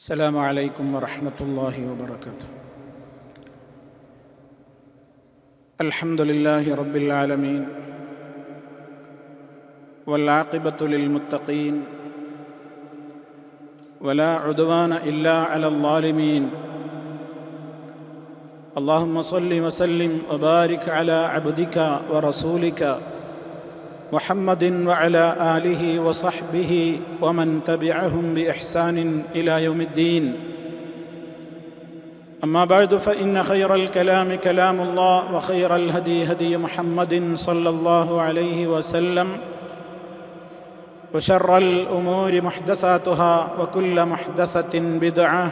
السلام عليكم ورحمة الله وبركاته. الحمد لله رب العالمين والعاقبة للمتقين ولا عدوان إلا على الظالمين. اللهم صل وسلم وبارك على عبدك ورسولك محمد وعلى آله وصحبه ومن تبعهم بإحسان إلى يوم الدين. أما بعد فإن خير الكلام كلام الله وخير الهدي هدي محمد صلى الله عليه وسلم وشر الأمور محدثاتها وكل محدثة بدعة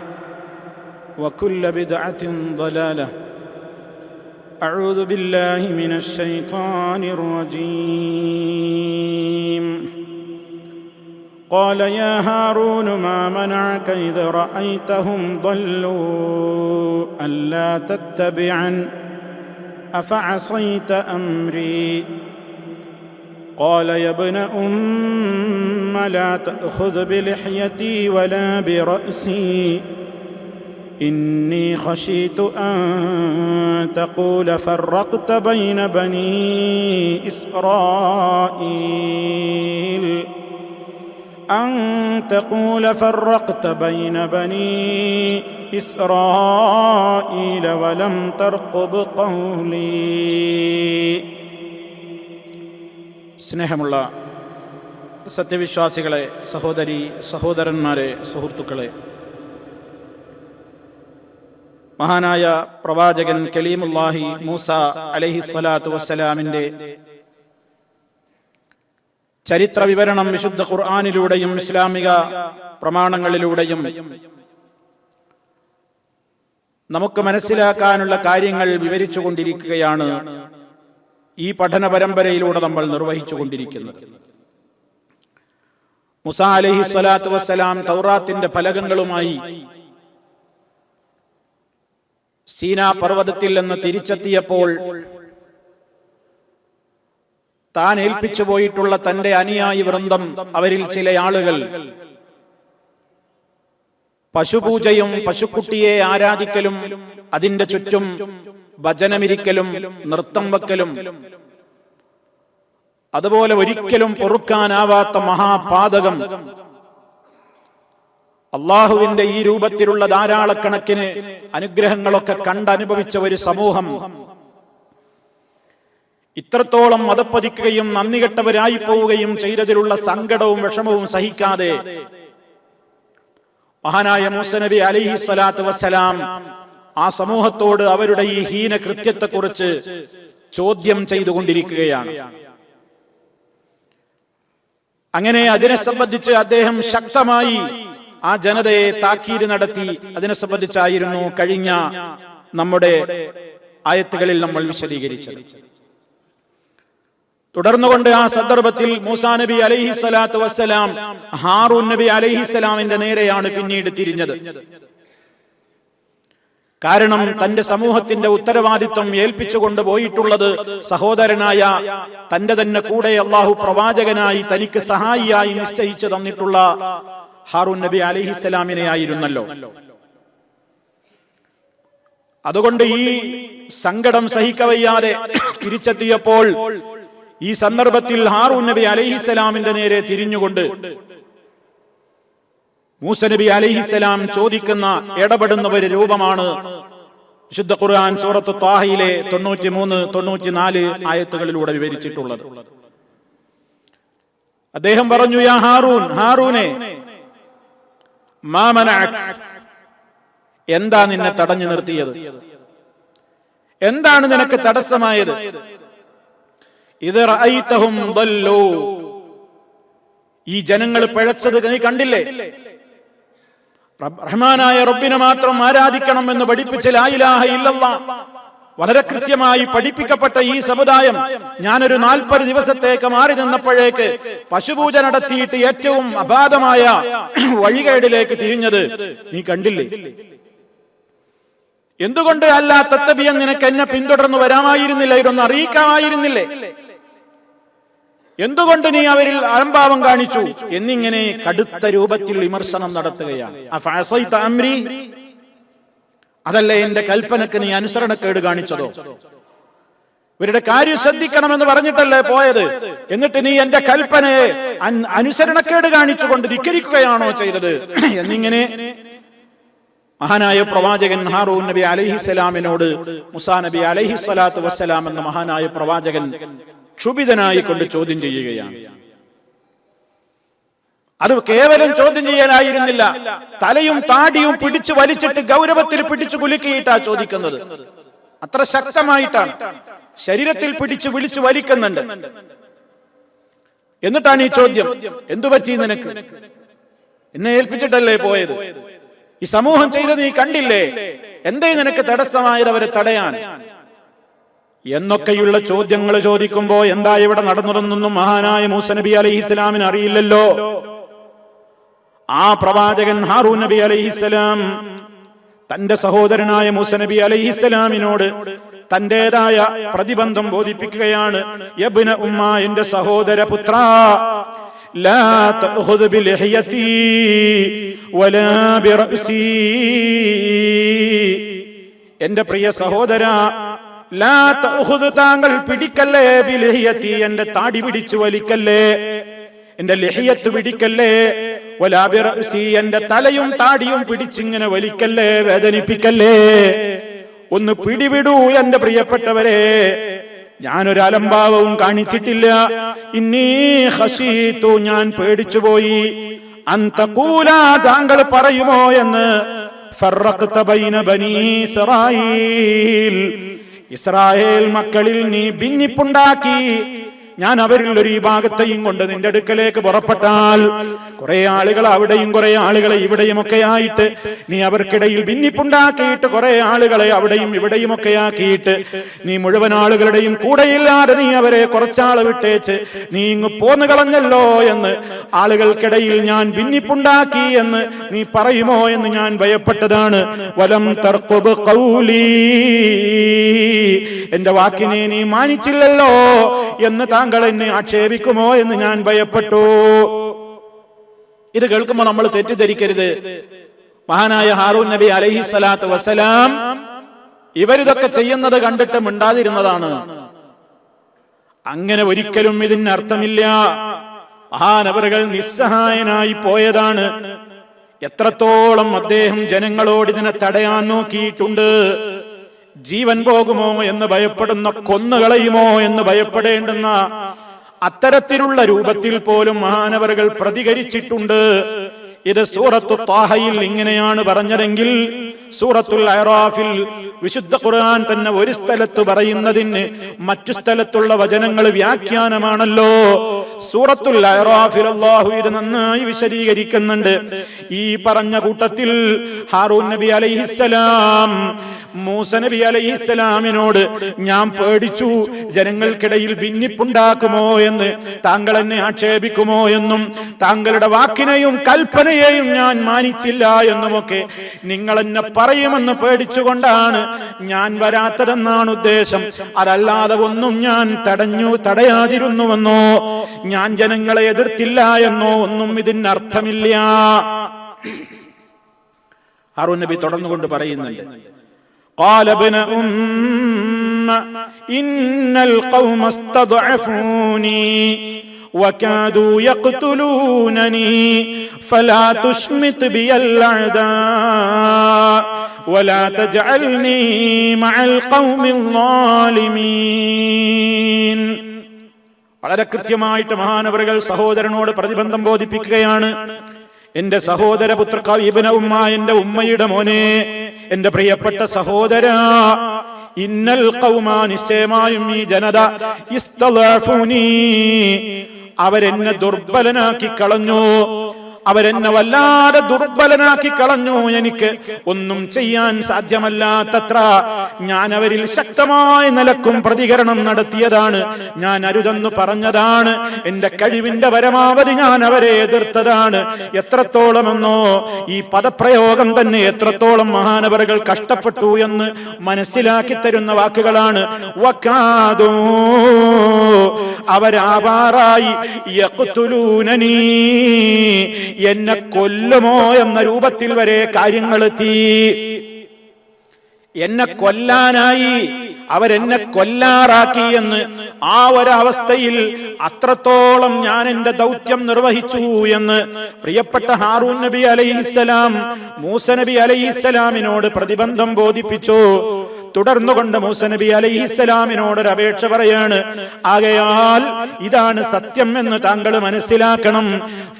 وكل بدعة ضلالة. أعوذ بالله من الشيطان الرجيم. قال يا هارون ما منعك إذ رأيتهم ضلوا ألا تتبعن أفعصيت أمري. قال يا ابن أم لا تأخذ بلحيتي ولا برأسي إني خشيت أن تقول فرقت بين بني إسرائيل ولم ترقب قولي. സ്നേഹമുള്ള സത്യവിശ്വാസികളെ, സഹോദരി സഹോദരന്മാരെ, സുഹൃത്തുക്കളെ, മഹാനായ പ്രവാചകൻ കലീമുല്ലാഹി മൂസ അലൈഹിസ്സലാത്തു വസ്സലാമിന്റെ ചരിത്ര വിവരണം വിശുദ്ധ ഖുർആനിലൂടെയും ഇസ്ലാമിക പ്രമാണങ്ങളിലൂടെയും നമുക്ക് മനസ്സിലാക്കാനുള്ള കാര്യങ്ങൾ വിവരിച്ചു കൊണ്ടിരിക്കുകയാണ് ഈ പഠന പരമ്പരയിലൂടെ നമ്മൾ നിർവഹിച്ചുകൊണ്ടിരിക്കുന്നത്. മൂസ അലൈഹിസ്സലാത്തു വസ്സലാം തൗറാത്തിന്റെ ഫലകങ്ങളുമായി സീനാ പർവ്വതത്തിൽ നിന്ന് തിരിച്ചെത്തിയപ്പോൾ താൻ ഏൽപ്പിച്ചു പോയിട്ടുള്ള തന്റെ അനുയായി വൃന്ദം, അവരിൽ ചില ആളുകൾ പശുപൂജയും പശുക്കുട്ടിയെ ആരാധിക്കലും അതിന്റെ ചുറ്റും ഭജനമിരിക്കലും നൃത്തം വെക്കലും, അതുപോലെ ഒരിക്കലും പൊറുക്കാനാവാത്ത മഹാപാതകം അള്ളാഹുവിന്റെ ഈ രൂപത്തിലുള്ള ധാരാളക്കണക്കിന് അനുഗ്രഹങ്ങളൊക്കെ കണ്ടനുഭവിച്ച ഒരു സമൂഹം ഇത്രത്തോളം മതപ്പതിക്കുകയും നന്ദികെട്ടവരായി പോവുകയും ചെയ്തതിലുള്ള സങ്കടവും വിഷമവും സഹിക്കാതെ മഹാനായ മൂസ നബി അലൈഹിസ്സലാത്തു വസ്സലാം ആ സമൂഹത്തോട് അവരുടെ ഈ ഹീനകൃത്യത്തെക്കുറിച്ച് ചോദ്യം ചെയ്തുകൊണ്ടിരിക്കുകയാണ്. അങ്ങനെ അതിനെ സംബന്ധിച്ച് അദ്ദേഹം ശക്തമായി ആ ജനതയെ താക്കീര് നടത്തി. അതിനെ സംബന്ധിച്ചായിരുന്നു കഴിഞ്ഞ നമ്മുടെ ആയത്തുകളിൽ നമ്മൾ വിശദീകരിച്ചത്. തുടർന്നുകൊണ്ട് ആ സന്ദർഭത്തിൽ മൂസാ നബി അലൈഹിസ്സലാത്തു വസ്സലാം ഹാറൂൻ നബി അലൈഹിസ്സലാമിന്റെ നേരെയാണ് പിന്നീട് തിരിഞ്ഞത്. കാരണം തന്റെ സമൂഹത്തിന്റെ ഉത്തരവാദിത്വം ഏൽപ്പിച്ചുകൊണ്ട് പോയിട്ടുള്ളത് സഹോദരനായ തന്റെ തന്നെ കൂടെ അള്ളാഹു പ്രവാചകനായി തനിക്ക് സഹായിയായി നിശ്ചയിച്ചു തന്നിട്ടുള്ള ഹാറൂൻ നബി അലൈഹിസ്സലാമിനെ ആയിരുന്നല്ലോ. അതുകൊണ്ട് ഈ സങ്കടം സഹിക്കവയ്യാതെ തിരിച്ചെത്തിയപ്പോൾ ഈ സന്ദർഭത്തിൽ ഹാറൂൻ നബി അലൈഹിസ്സലാമിന്റെ നേരെ തിരിഞ്ഞുകൊണ്ട് മൂസ നബി അലൈഹിസ്സലാം ചോദിക്കുന്ന ഇടപെടുന്ന ഒരു രൂപമാണ് വിശുദ്ധ ഖുർആൻ സൂറത്ത് ത്വാഹയിലെ 93, 94 ആയത്തുകളിലൂടെ വിവരിച്ചിട്ടുള്ളത്. അദ്ദേഹം പറഞ്ഞു, യാ ഹാറൂൻ, ഹാറൂനെ, മാ മനഅക, എന്താ നിന്നെ തടഞ്ഞു നിർത്തിയത്? എന്താണ് നിനക്ക് തടസ്സമായത്? ഇദ് റഅയ്തഹും ضلوا, ഈ ജനങ്ങൾ പിഴച്ചത് നീ കണ്ടില്ലേ? റഹ്മാനായ റബ്ബിനെ മാത്രം ആരാധിക്കണം എന്ന് പഠിപ്പിച്ച ലാ ഇലാഹ ഇല്ലല്ലാഹ് വളരെ കൃത്യമായി പഠിപ്പിക്കപ്പെട്ട ഈ സമുദായം ഞാനൊരു 40 ദിവസത്തേക്ക് മാറി നിന്നപ്പോഴേക്ക് പശുപൂജ നടത്തിയിട്ട് ഏറ്റവും അപാദമായ വഴികേടിലേക്ക് തിരിഞ്ഞത് നീ കണ്ടില്ലേ? എന്തുകൊണ്ട് അല്ലാ തത്തബിയൻ, നിനക്ക് എന്നെ പിന്തുടർന്നു വരാമായിരുന്നില്ല? ഇതൊന്ന് അറിയിക്കാമായിരുന്നില്ലേ? എന്തുകൊണ്ട് നീ അവരിൽ അലംഭാവം കാണിച്ചു എന്നിങ്ങനെ കടുത്ത രൂപത്തിൽ വിമർശനം നടത്തുകയാണ്. അഫഅസൈത അംരി, അതല്ലേ എന്റെ കൽപ്പനക്ക് നീ അനുസരണക്കേട് കാണിച്ചതോ? ഇവരുടെ കാര്യം ശ്രദ്ധിക്കണമെന്ന് പറഞ്ഞിട്ടല്ലേ പോയത്, എന്നിട്ട് നീ എന്റെ കൽപ്പനയെ അനുസരണക്കേട് കാണിച്ചുകൊണ്ട് ധിക്കരിക്കുകയാണോ ചെയ്തത് എന്നിങ്ങനെ മഹാനായ പ്രവാചകൻ ഹാറൂൻ നബി അലൈഹിസ്സലാമിനോട് മൂസാ നബി അലൈഹിസ്സലാത്തു വസ്സലാം എന്ന മഹാനായ പ്രവാചകൻ ക്ഷുഭിതനായി കൊണ്ട് ചോദ്യം ചെയ്യുകയാണ്. അത് കേവലം ചോദ്യം ചെയ്യാനായിരുന്നില്ല, തലയും താടിയും പിടിച്ചു വലിച്ചിട്ട് ഗൗരവത്തിൽ പിടിച്ചു കുലുക്കിയിട്ടാ ചോദിക്കുന്നത്. അത്ര ശക്തമായിട്ടാണ് ശരീരത്തിൽ പിടിച്ചു വിളിച്ചു വലിക്കുന്നുണ്ട്. എന്നിട്ടാണ് ഈ ചോദ്യം, എന്തു പറ്റി നിനക്ക്? എന്നെ ഏൽപ്പിച്ചിട്ടല്ലേ പോയത്, ഈ സമൂഹം ചെയ്തത് നീ കണ്ടില്ലേ, എന്തേ നിനക്ക് തടസ്സമായത് അവരെ തടയാൻ എന്നൊക്കെയുള്ള ചോദ്യങ്ങൾ ചോദിക്കുമ്പോ എന്താ ഇവിടെ നടന്നതെന്നൊന്നും മഹാനായ മൂസ നബി അലൈഹിസ്സലാമിന് അറിയില്ലല്ലോ. ആ പ്രവാചകൻ ഹാറൂൻ നബി അലൈഹിസ്സലാം തന്റെ സഹോദരനായ മൂസ നബി അലൈഹിസ്സലാമിനോട് തന്റേതായ പ്രതിബന്ധം ബോധിപ്പിക്കുകയാണ്. യബ്ന ഉമ്മ, എന്റെ സഹോദര പുത്ര, ലാ തഖുദ് ബിലിഹ്യതി വലാ ബിറഅസി, എന്റെ പ്രിയ സഹോദര, ലാ തഖുദ്, താങ്കൾ പിടിക്കല്ലേ, ബിലിഹ്യതി, എന്റെ താടി പിടിച്ചു വലിക്കല്ലേ, എന്റെ ലിഹ്യത്ത് പിടിക്കല്ലേ, വലാ ബിറഅസി, എന്റെ തലയും താടിയും പിടിച്ചിങ്ങനെ വലിക്കല്ലേ, വേദനിപ്പിക്കല്ലേ. ഒന്ന് പിടിവിടൂ എന്റെ പ്രിയപ്പെട്ടവരെ, ഞാനൊരു അലംഭാവവും കാണിച്ചിട്ടില്ല. ഇന്നീ ഖശീതു, ഞാൻ പേടിച്ചുപോയി. അന്തഖൂല, താങ്കൾ പറയുമോ എന്ന്, ഫറഖ്ത ബൈന ബനീ ഇസ്രായീൽ, ഇസ്രായേൽ മക്കളിൽ നീ ഭിന്നിപ്പുണ്ടാക്കി. ഞാൻ അവരിൽ ഒരു വിഭാഗത്തെയും കൊണ്ട് നിന്റെ അടുക്കലേക്ക് പുറപ്പെട്ടാൽ കുറെ ആളുകൾ അവിടെയും കുറെ ആളുകളെ ഇവിടെയും ഒക്കെ ആയിട്ട് നീ അവർക്കിടയിൽ ഭിന്നിപ്പുണ്ടാക്കിയിട്ട് കുറെ ആളുകളെ അവിടെയും ഇവിടെയും ഒക്കെ ആക്കിയിട്ട് നീ മുഴുവൻ ആളുകളുടെയും കൂടെയില്ലാതെ നീ അവരെ കുറച്ചാള് വിട്ടേച്ച് നീ ഇങ്ങ് പോന്നു കളഞ്ഞല്ലോ എന്ന് ആളുകൾക്കിടയിൽ ഞാൻ ഭിന്നിപ്പുണ്ടാക്കി എന്ന് നീ പറയുമോ എന്ന് ഞാൻ ഭയപ്പെട്ടതാണ്. വലം തർഖുബ് ഖൗലി, എന്റെ വാക്കിനെ നീ മാനിച്ചില്ലല്ലോ എന്ന് താങ്കൾ എന്നെ ആക്ഷേപിക്കുമോ എന്ന് ഞാൻ ഭയപ്പെട്ടു. ഇത് കേൾക്കുമ്പോൾ നമ്മൾ തെറ്റിദ്ധരിക്കരുത്, മഹാനായ ഹാറൂൻ നബി അലൈഹിസ്സലാത്തു വസ്സലാം ഇവരിതൊക്കെ ചെയ്യുന്നത് കണ്ടിട്ട് മിണ്ടാതിരുന്നതാണ്. അങ്ങനെ ഒരിക്കലും ഇതിന് അർത്ഥമില്ല. മഹാനവറുകൾ നിസ്സഹായനായി പോയതാണ്. എത്രത്തോളം അദ്ദേഹം ജനങ്ങളോട് ഇതിനെ തടയാൻ നോക്കിയിട്ടുണ്ട്. ജീവൻ പോകുമോ എന്ന് ഭയപ്പെടുന്ന, കൊന്നുകളയുമോ എന്ന് ഭയപ്പെടേണ്ടുന്ന അത്തരത്തിലുള്ള രൂപത്തിൽ പോലും മഹാനവറുകൾ പ്രതികരിച്ചിട്ടുണ്ട്. ഇത് സൂറത്തു ത്വാഹയിൽ ഇങ്ങനെയാണ് പറഞ്ഞതെങ്കിൽ സൂറത്തുൽ അറാഫിൽ വിശുദ്ധ ഖുർആൻ തന്നെ ഒരു സ്ഥലത്ത് പറയുന്നതിന് മറ്റു സ്ഥലത്തുള്ള വചനങ്ങൾ വ്യാഖ്യാനമാണല്ലോ. സൂറത്തുൽ അറാഫിൽ അല്ലാഹു ഇത് നന്നായി വിശദീകരിക്കുന്നുണ്ട്. ഈ പറഞ്ഞ കൂട്ടത്തിൽ ഹാറൂൻ നബി അലൈഹിസ്സലാം മൂസ നബി അലൈഹിസ്സലാമിനോട് ഞാൻ പേടിച്ചു, ജനങ്ങൾക്കിടയിൽ ഭിന്നിപ്പുണ്ടാക്കുമോ എന്ന്, താങ്കൾ എന്നെ ആക്ഷേപിക്കുമോ എന്നും, താങ്കളുടെ വാക്കിനെയും കൽപ്പനയെയും ഞാൻ മാനിച്ചില്ല എന്നുമൊക്കെ നിങ്ങൾ എന്നെ പറയുമെന്ന് പേടിച്ചുകൊണ്ടാണ് ഞാൻ വരാത്തതെന്നാണ് ഉദ്ദേശം. അതല്ലാതെ ഒന്നും ഞാൻ തടയാതിരുന്നുവെന്നോ ഞാൻ ജനങ്ങളെ എതിർത്തില്ല എന്നോ ഒന്നും ഇതിനർത്ഥമില്ല. ഹാറൂൻ നബി തുടർന്നുകൊണ്ട് പറയുന്നുണ്ട്, قال ابن أم إن القوم استضعفوني وكادوا يقتلونني فلا تشمت بي الأعداء ولا تجعلني مع القوم الظالمين. വളരെ കൃത്യമായിട്ട് മഹാനവറുകൾ സഹോദരനോട് പ്രതിബന്ധം ബോധിപ്പിക്കുകയാണ്. എന്റെ സഹോദരപുത്ര ഇബ്ന ഉമ്മ, എന്റെ ഉമ്മയുടെ മോനെ, എന്റെ പ്രിയപ്പെട്ട സഹോദര, ഇന്നൽ ഖൗമ, നിശ്ചയമായും ഈ ജനത, ഇസ്തളഅഫൂനി, അവരെന്നെ ദുർബലനാക്കി കളഞ്ഞു. അവരെന്നെ വല്ലാതെ ദുർബലനാക്കി കളഞ്ഞു. എനിക്ക് ഒന്നും ചെയ്യാൻ സാധ്യമല്ലാത്തത്ര ഞാൻ അവരിൽ ശക്തമായ നിലക്കും പ്രതികരണം നടത്തിയതാണ്. ഞാൻ അരുതെന്ന് പറഞ്ഞതാണ്. എന്റെ കഴിവിന്റെ പരമാവധി ഞാൻ അവരെ എതിർത്തതാണ്. എത്രത്തോളമെന്നോ ഈ പദപ്രയോഗം തന്നെ എത്രത്തോളം മഹാനവറുകൾ കഷ്ടപ്പെട്ടു എന്ന് മനസ്സിലാക്കി തരുന്ന വാക്കുകളാണ്. വകാദൂ, അവരാവാറായി യഖ്തുലൂനനീ, എന്നെ കൊല്ലുമോ എന്ന രൂപത്തിൽ വരെ കാര്യങ്ങളെത്തി. എന്നെ കൊല്ലാനായി അവരെന്നെ കൊല്ലാറാക്കി എന്ന് ആ ഒരവസ്ഥയിൽ അത്രത്തോളം ഞാൻ എന്റെ ദൗത്യം നിർവഹിച്ചു എന്ന് പ്രിയപ്പെട്ട ഹാറൂൻ നബി അലൈഹിസ്സലാം മൂസ നബി അലൈഹിസ്സലാമിനോട് പ്രതിബന്ധം ബോധിപ്പിച്ചു. തുടർന്നുകൊണ്ട് മൂസ നബി അലൈഹിസ്സലാമിനോട് ഒരു അപേക്ഷ പറയാണ്. ആകയാൽ ഇതാണ് സത്യം എന്ന് താങ്കൾ മനസ്സിലാക്കണം.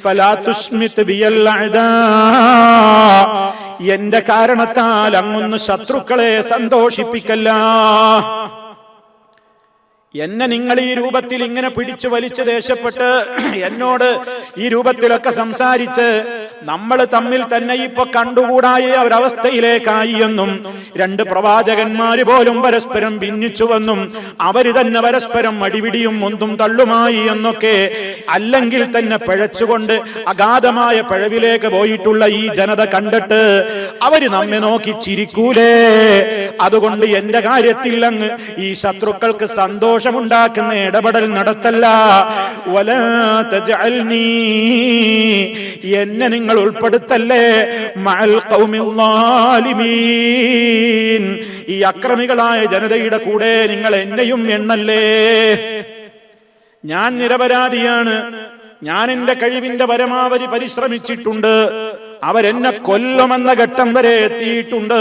ഫലാ തുശ്മിത് ബിയൽ അദാ, എന്റെ കാരണത്താൽ അങ്ങൊന്ന് ശത്രുക്കളെ സന്തോഷിപ്പിക്കല്ല. എന്നെ നിങ്ങൾ ഈ രൂപത്തിൽ ഇങ്ങനെ പിടിച്ചു വലിച്ച് ദേഷ്യപ്പെട്ട് എന്നോട് ഈ രൂപത്തിലൊക്കെ സംസാരിച്ച് നമ്മൾ തമ്മിൽ തന്നെ ഇപ്പൊ കണ്ടുകൂടായ ഒരവസ്ഥയിലേക്കായി എന്നും രണ്ട് പ്രവാചകന്മാര് പോലും പരസ്പരം ഭിന്നിച്ചുവെന്നും അവര് തന്നെ പരസ്പരം അടിപിടിയും ഒന്നും തള്ളുമായി എന്നൊക്കെ അല്ലെങ്കിൽ തന്നെ പിഴച്ചുകൊണ്ട് അഗാധമായ പിഴവിലേക്ക് പോയിട്ടുള്ള ഈ ജനത കണ്ടിട്ട് അവര് നമ്മെ നോക്കി ചിരിക്കൂലേ? അതുകൊണ്ട് എന്റെ കാര്യത്തിൽ അങ്ങ് ഈ ശത്രുക്കൾക്ക് സന്തോഷമുണ്ടാക്കുന്ന ഇടപെടൽ നടത്തല്ല. വലാ തജഅൽനീ, എന്നെ നിങ്ങൾ ഉൾപ്പെടുത്തല്ലേ മഅൽ ഖൗമിൽ ളാലിമീൻ, ഈ അക്രമികളായ ജനതയുടെ കൂടെ നിങ്ങൾ എന്നെയും എണ്ണല്ലേ. ഞാൻ നിരപരാധിയാണ്. ഞാൻ എന്റെ കഴിവിന്റെ പരമാവധി പരിശ്രമിച്ചിട്ടുണ്ട്. അവരെന്നെ കൊല്ലുമെന്ന ഘട്ടം വരെ എത്തിയിട്ടുണ്ട്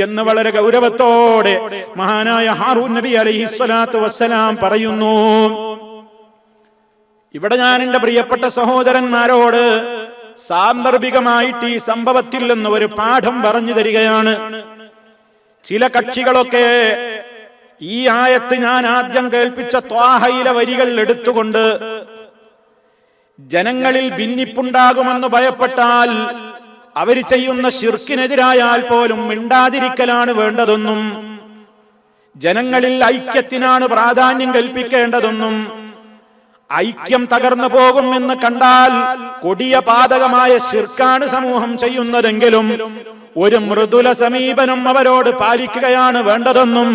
എന്ന് വളരെ ഗൗരവത്തോടെ മഹാനായ ഹാറൂൻ നബി അലൈഹിസ്സലാത്തു വസ്സലാം പറയുന്നു. ഇവിടെ ഞാൻ എന്റെ പ്രിയപ്പെട്ട സഹോദരന്മാരോട് സാന്ദർഭികമായിട്ട് ഈ സംഭവത്തിൽ നിന്ന് ഒരു പാഠം പറഞ്ഞു തരികയാണ്. ചില കക്ഷികളൊക്കെ ഈ ആയത്ത് ഞാൻ ആദ്യം കേൾപ്പിച്ച ത്വാഹയിലെ വരികൾ എടുത്തുകൊണ്ട് ജനങ്ങളിൽ ഭിന്നിപ്പുണ്ടാകുമെന്ന് ഭയപ്പെട്ടാൽ അവർ ചെയ്യുന്ന ശിർക്കിനെതിരായാൽ പോലും മിണ്ടാതിരിക്കലാണ് വേണ്ടതെന്നും ജനങ്ങളിൽ ഐക്യത്തിനാണ് പ്രാധാന്യം കൽപ്പിക്കേണ്ടതെന്നും ഐക്യം തകർന്നു പോകുമെന്ന് കണ്ടാൽ കൊടിയ പാതകമായ ശിർക്കാണ് സമൂഹം ചെയ്യുന്നതെങ്കിലും ഒരു മൃദുല സമീപനം അവരോട് പാലിക്കുകയാണ് വേണ്ടതെന്നും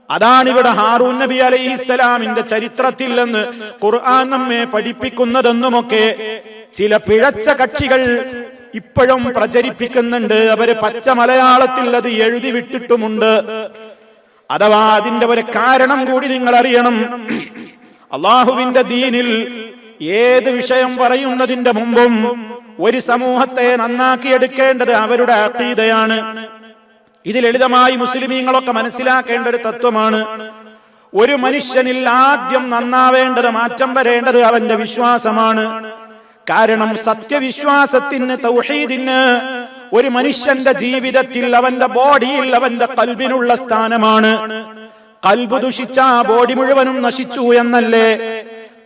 അതാണ് ഇവിടെ ഹാറൂൻ നബി അലൈഹിസ്സലാമിന്റെ ചരിത്രത്തിൽ നിന്ന് ഖുർആൻ നമ്മെ പഠിപ്പിക്കുന്നതെന്നുമൊക്കെ ചില പിഴച്ച കക്ഷികൾ ഇപ്പോഴും പ്രചരിപ്പിക്കുന്നുണ്ട്. അവര് പച്ച മലയാളത്തിൽ അത് എഴുതി വിട്ടിട്ടുമുണ്ട്. അഥവാ അതിന്റെ ഒരു കാരണം കൂടി നിങ്ങൾ അറിയണം. അള്ളാഹുവിന്റെ ദീനിൽ ഏത് വിഷയം പറയുന്നതിന്റെ മുമ്പും ഒരു സമൂഹത്തെ നന്നാക്കിയെടുക്കേണ്ടത് അവരുടെ അഖീദയാണ്. ഇത് ലളിതമായി മുസ്ലിമീങ്ങളൊക്കെ മനസ്സിലാക്കേണ്ട ഒരു തത്വമാണ്. ഒരു മനുഷ്യനിൽ ആദ്യം നന്നാവേണ്ടത്, മാറ്റം വരേണ്ടത് അവന്റെ വിശ്വാസമാണ്. കാരണം സത്യവിശ്വാസത്തിന്, തൗഹീദിന് ഒരു മനുഷ്യന്റെ ജീവിതത്തിൽ, അവന്റെ ബോഡിയിൽ, അവന്റെ ഖൽബിനുള്ള സ്ഥാനമാണ്. ഖൽബ് ദുഷിച്ച ബോഡി മുഴുവനും നശിച്ചു എന്നല്ലേ?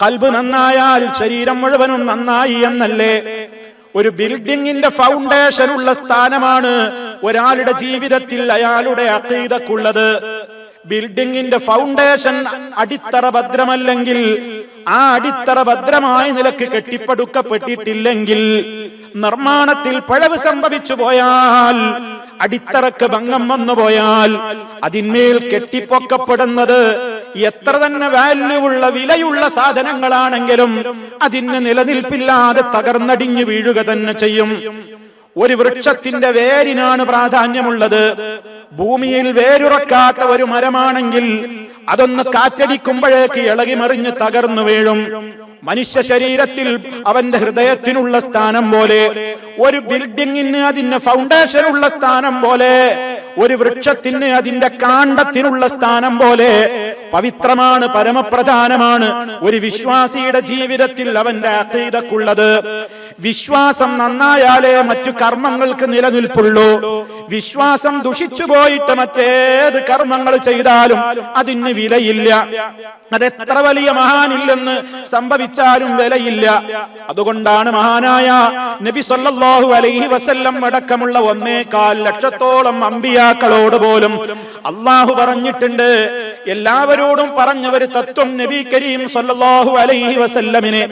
ഖൽബ് നന്നായാൽ ശരീരം മുഴുവനും നന്നായി എന്നല്ലേ? ഒരു ബിൽഡിങ്ങിന്റെ ഫൗണ്ടേഷൻ ഉള്ള സ്ഥാനമാണ് ഒരാളുടെ ജീവിതത്തിൽ അയാളുടെ അഖീദക്കുള്ളത്. ബിൽഡിങ്ങിന്റെ ഫൗണ്ടേഷൻ, അടിത്തറ ഭദ്രമല്ലെങ്കിൽ, ആ അടിത്തറ ഭദ്രമായ നിലക്ക് കെട്ടിപ്പടുക്കപ്പെട്ടിട്ടില്ലെങ്കിൽ, നിർമ്മാണത്തിൽ പിഴവ് സംഭവിച്ചു പോയാൽ, അടിത്തറക്ക് ഭംഗം വന്നു പോയാൽ, അതിന്മേൽ കെട്ടിപ്പൊക്കപ്പെടുന്നത് എത്ര തന്നെ വാല്യൂ ഉള്ള, വിലയുള്ള സാധനങ്ങളാണെങ്കിലും അതിന് നിലനിൽപ്പില്ലാതെ തകർന്നടിഞ്ഞു വീഴുക തന്നെ ചെയ്യും. ഒരു വൃക്ഷത്തിന്റെ വേരിനാണ് പ്രാധാന്യമുള്ളത്. ഭൂമിയിൽ വേരുറക്കാത്ത ഒരു മരമാണെങ്കിൽ അതൊന്ന് കാറ്റടിക്കുമ്പോഴേക്ക് ഇളകി മറിഞ്ഞ് തകർന്നു വീഴും. മനുഷ്യ ശരീരത്തിൽ അവന്റെ ഹൃദയത്തിനുള്ള സ്ഥാനം പോലെ, ഒരു ബിൽഡിങ്ങിന് അതിന്റെ ഫൗണ്ടേഷനുള്ള സ്ഥാനം പോലെ, ഒരു വൃക്ഷത്തിന് അതിന്റെ കാണ്ഡത്തിനുള്ള സ്ഥാനം പോലെ പവിത്രമാണ്, പരമപ്രധാനമാണ് ഒരു വിശ്വാസിയുടെ ജീവിതത്തിൽ അവന്റെ അഖീദക്കുള്ളത്. വിശ്വാസം നന്നായാലേ മറ്റു കർമ്മങ്ങൾക്ക് നിലനിൽപ്പുള്ളൂ. വിശ്വാസം ദുഷിച്ചു പോയിട്ട് മറ്റേത് കർമ്മങ്ങൾ ചെയ്താലും അതിന് വിലയില്ല. അതെത്ര വലിയ മഹാനില്ലെന്ന് സംഭവിച്ചാലും വിലയില്ല. അതുകൊണ്ടാണ് മഹാനായ നബി സല്ലല്ലാഹു അലൈഹി വസല്ലം അടക്കമുള്ള 1.25 ലക്ഷത്തോളം അമ്പിയാക്കളോട് പോലും അള്ളാഹു പറഞ്ഞിട്ടുണ്ട്. എല്ലാവരോടും പറഞ്ഞ ഒരു തത്വം നബി കരീം സല്ലല്ലാഹു അലൈഹി വസല്ലമിനെ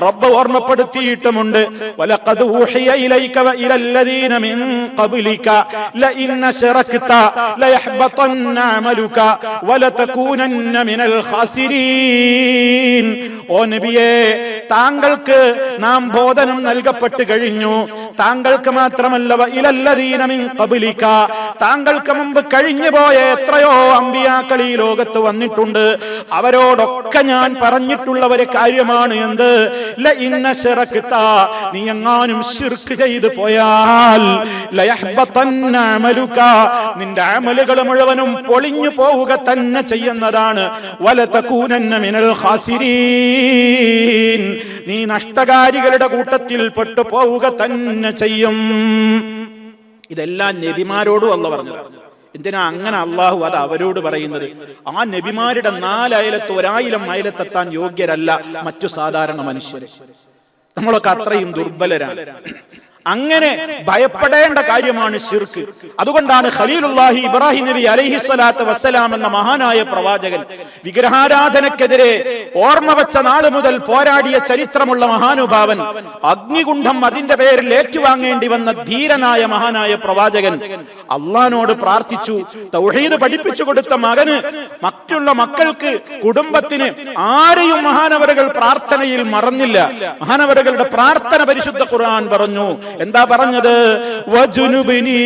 റബ്ബ് ഓർമ്മപ്പെടുത്തിയിട്ടുമുണ്ട്. വലഖദ് ഊഹിയ ഇലൈക വഇലല്ലദീന മിൻ ഖബ്ലിക ലഇൻ അശ്റക്ത ലയഹ്ബതന്ന അമലുക വലതകൂനന്ന മിനൽ ഖാസിരീൻ. ഓ നബിയേ, താങ്കൾക്ക് നാം ബോധനം നൽകപ്പെട്ട് കഴിഞ്ഞു. താങ്കൾക്ക് മാത്രമല്ല, വഇലല്ലദീന മിൻ ഖബ്ലിക, താങ്കൾക്ക് മുമ്പ് കഴിഞ്ഞു പോയ എത്രയോ അമ്പിയാക്കൾ ഈ ലോകത്ത് വന്നിട്ടുണ്ട്. അവരോടൊക്കെ ഞാൻ പറഞ്ഞിട്ടുള്ള ഒരു കാര്യമാണ് എന്ത്? ലഇൻ അശ്റക്ത, നീ എങ്ങാനും ശിർക്ക് ചെയ്തു പോയാൽ ലയഹ്ബതന്ന അമലുക, നിന്റെ അമലുകൾ മുഴുവനും പൊളിഞ്ഞു പോവുക തന്നെ ചെയ്യുന്നതാണ്. വലതകൂനന്ന മിനൽ ഖാസിരീൻ, നീ നഷ്ടകാരികളുടെ കൂട്ടത്തിൽ പെട്ടു പോവുക തന്നെ ചെയ്യും. ഇതെല്ലാം നബിമാരോടും അല്ലാഹു പറഞ്ഞത്. എന്തിനാ അങ്ങനെ അള്ളാഹു അത് അവരോട് പറയുന്നത്? ആ നബിമാരുടെ 4 അയലത്ത് 1000 അയലത്തെത്താൻ യോഗ്യരല്ല മറ്റു സാധാരണ മനുഷ്യര്. നമ്മളൊക്കെ അത്രയും ദുർബലരാണ്. അങ്ങനെ ഭയപ്പെടേണ്ട കാര്യമാണ് ശിർക്ക്. അതുകൊണ്ടാണ് ഖലീലുല്ലാഹി ഇബ്രാഹിം നബി അലൈഹിസ്സലാത്തു വസ്സലാം എന്ന മഹാനായ പ്രവാചകൻ വിഗ്രഹാരാധനക്കെതിരെ ഓർമ്മ വെച്ച നാള് മുതൽ പോരാടിയ ചരിത്രമുള്ള മഹാനുഭാവൻ, അഗ്നികുണ്ഠം അതിന്റെ പേരിൽ ഏറ്റുവാങ്ങേണ്ടി വന്ന ധീരനായ മഹാനായ പ്രവാചകൻ അള്ളാഹിനോട് പ്രാർത്ഥിച്ചു. തൗഹീദ് പഠിപ്പിച്ചു കൊടുത്ത മകന്, മറ്റുള്ള മക്കൾക്ക്, കുടുംബത്തിന് ആരെയും മഹാനവറുകൾ പ്രാർത്ഥനയിൽ മറന്നില്ല. മഹാനവറുകളുടെ പ്രാർത്ഥന പരിശുദ്ധ ഖുർആൻ പറഞ്ഞു. എന്താ പറഞ്ഞത്? വജുനുബിനി